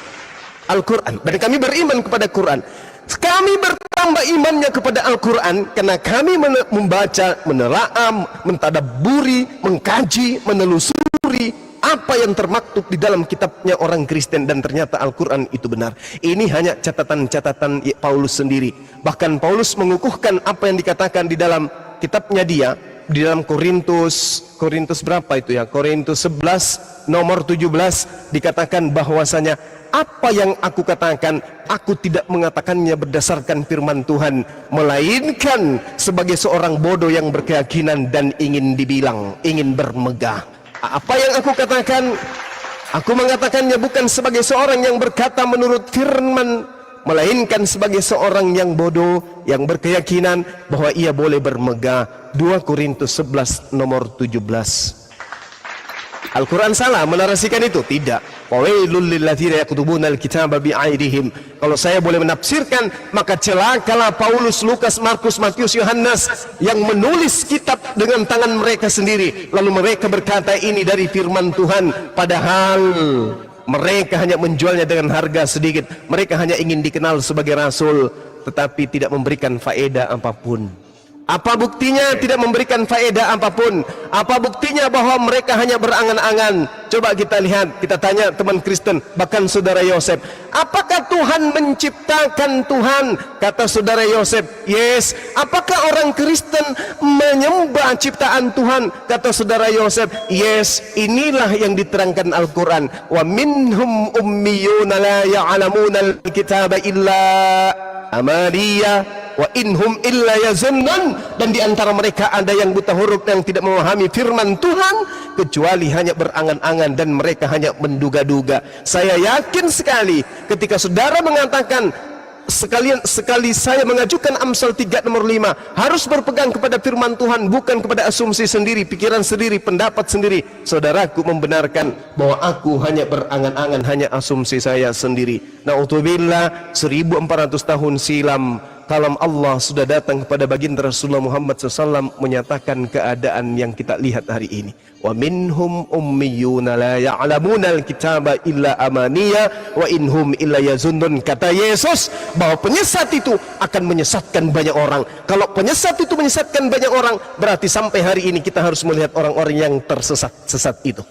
Al-Quran, dan kami beriman kepada Quran. Kami bertambah imannya kepada Al-Quran karena kami membaca, menelaah, mentadabburi, mengkaji, menelusuri apa yang termaktub di dalam kitabnya orang Kristen, dan ternyata Al-Quran itu benar. Ini hanya catatan-catatan Paulus sendiri. Bahkan Paulus mengukuhkan apa yang dikatakan di dalam kitabnya dia, di dalam Korintus berapa itu ya? Korintus 11 nomor 17 dikatakan bahwasanya apa yang aku katakan, aku tidak mengatakannya berdasarkan firman Tuhan, melainkan sebagai seorang bodoh yang berkeyakinan dan ingin dibilang, ingin bermegah. Apa yang aku katakan Aku mengatakannya bukan sebagai seorang yang berkata menurut firman, melainkan sebagai seorang yang bodoh yang berkeyakinan bahwa ia boleh bermegah. 2 Korintus 11 nomor 17. Al-Quran salah menarasikan itu? Tidak. Wawailul lilladzina yaktubuna al-kitaba bi'aidihim. Kalau saya boleh menafsirkan, maka celakalah Paulus, Lukas, Markus, Matius, Yohanes yang menulis kitab dengan tangan mereka sendiri, lalu mereka berkata ini dari firman Tuhan, padahal mereka hanya menjualnya dengan harga sedikit. Mereka hanya ingin dikenal sebagai rasul, tetapi tidak memberikan faedah apapun. Apa buktinya tidak memberikan faedah apapun? Apa buktinya bahwa mereka hanya berangan-angan? Coba kita lihat, kita tanya teman Kristen, bahkan saudara Yosef, apakah Tuhan menciptakan Tuhan? Kata saudara Yosef, yes. Apakah orang Kristen menyembah ciptaan Tuhan? Kata saudara Yosef, yes. Inilah yang diterangkan Al-Quran. Wa minhum ummiyuna la ya'lamuna al-kitaba illa amaliya wa inhum illa yazunnun, dan di antara mereka ada yang buta huruf yang tidak memahami firman Tuhan kecuali hanya berangan-angan dan mereka hanya menduga-duga. Saya yakin sekali ketika saudara mengatakan sekali saya mengajukan Amsal 3 nomor 5 harus berpegang kepada firman Tuhan, bukan kepada asumsi sendiri, pikiran sendiri, pendapat sendiri. Saudaraku membenarkan bahwa aku hanya berangan-angan, hanya asumsi saya sendiri. Na'udzubillah, 1400 tahun silam kalam Allah sudah datang kepada baginda Rasulullah Muhammad SAW menyatakan keadaan yang kita lihat hari ini. Wa minhum ummiyuna la ya'lamuna al-kitaba illa amaniya wa inhum illa yazunnun. Kata Yesus bahwa penyesat itu akan menyesatkan banyak orang. Kalau penyesat itu menyesatkan banyak orang, berarti sampai hari ini kita harus melihat orang-orang yang tersesat itu.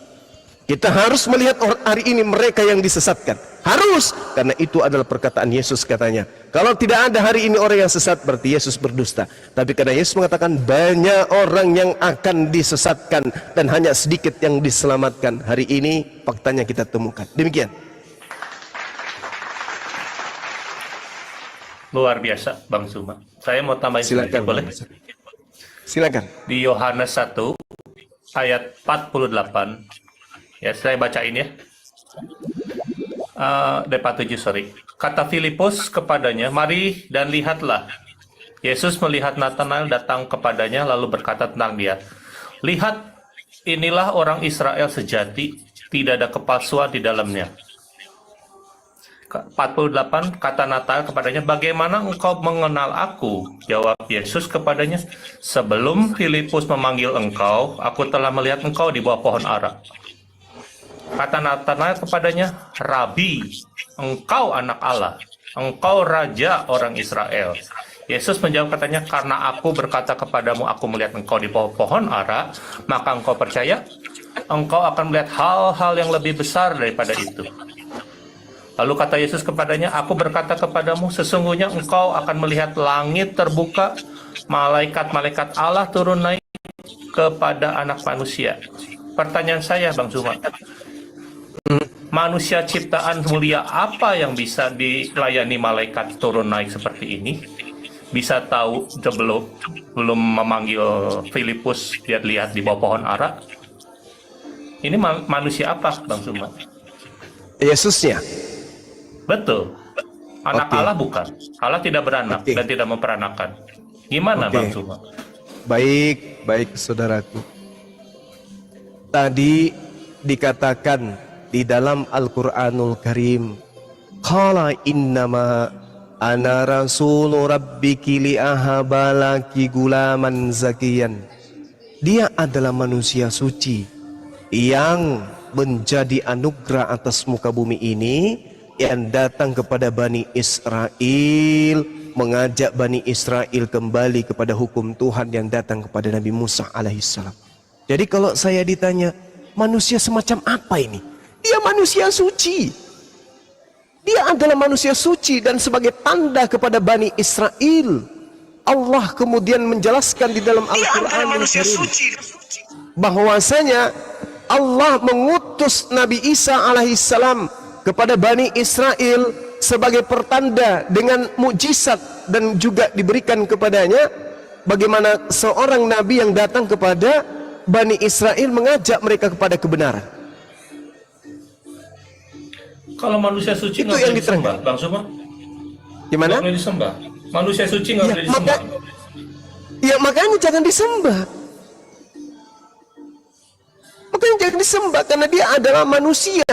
Kita harus melihat hari ini mereka yang disesatkan. Harus, karena itu adalah perkataan Yesus katanya. Kalau tidak ada hari ini orang yang sesat, berarti Yesus berdusta. Tapi karena Yesus mengatakan banyak orang yang akan disesatkan dan hanya sedikit yang diselamatkan. Hari ini faktanya kita temukan. Demikian. Luar biasa, Bang Suma. Saya mau tambahin sedikit, boleh? Silakan. Di Yohanes 1 ayat 48. Ya, saya bacain ya. Dari 47, sorry. Kata Filipus kepadanya, mari dan lihatlah. Yesus melihat Natanael datang kepadanya, lalu berkata tentang dia, lihat, inilah orang Israel sejati, tidak ada kepalsuan di dalamnya. 48, kata Natanael kepadanya, bagaimana engkau mengenal aku? Jawab Yesus kepadanya, sebelum Filipus memanggil engkau, aku telah melihat engkau di bawah pohon ara. Kata Natanael kepadanya, Rabi, engkau anak Allah, engkau raja orang Israel. Yesus menjawab katanya, karena aku berkata kepadamu, aku melihat engkau di bawah pohon ara, maka engkau percaya, engkau akan melihat hal-hal yang lebih besar daripada itu. Lalu kata Yesus kepadanya, aku berkata kepadamu, sesungguhnya engkau akan melihat langit terbuka, malaikat-malaikat Allah turun naik kepada anak manusia. Pertanyaan saya, Bang Zuma, manusia ciptaan mulia apa yang bisa dilayani malaikat turun naik seperti ini? Bisa tahu belum memanggil Filipus, dia lihat di bawah pohon ara? Ini manusia apa, Bang Zuma? Yesusnya. Betul. Anak Allah bukan. Allah tidak beranak dan tidak memperanakan. Gimana, Bang Zuma? Baik saudaraku. Tadi dikatakan di dalam Al-Quranul Karim, qala innama ana rasulu rabbiki li'ahabalaki gulaman zakiyan. Dia adalah manusia suci yang menjadi anugerah atas muka bumi ini, yang datang kepada Bani Israel, mengajak Bani Israel kembali kepada hukum Tuhan yang datang kepada Nabi Musa alaihissalam. Jadi kalau saya ditanya, manusia semacam apa ini? Dia manusia suci. Dia adalah manusia suci, dan sebagai tanda kepada Bani Israel, Allah kemudian menjelaskan di dalam Al-Quran bahwasanya Allah mengutus Nabi Isa alaihissalam kepada Bani Israel sebagai pertanda dengan mukjizat, dan juga diberikan kepadanya bagaimana seorang nabi yang datang kepada Bani Israel mengajak mereka kepada kebenaran. Kalau manusia suci Itu nggak yang boleh disembah, diterangkan. Bang Suma. Gimana? Nggak boleh disembah. Manusia suci nggak Ya, boleh disembah. Ya makanya jangan disembah. Makanya jangan disembah karena dia adalah manusia.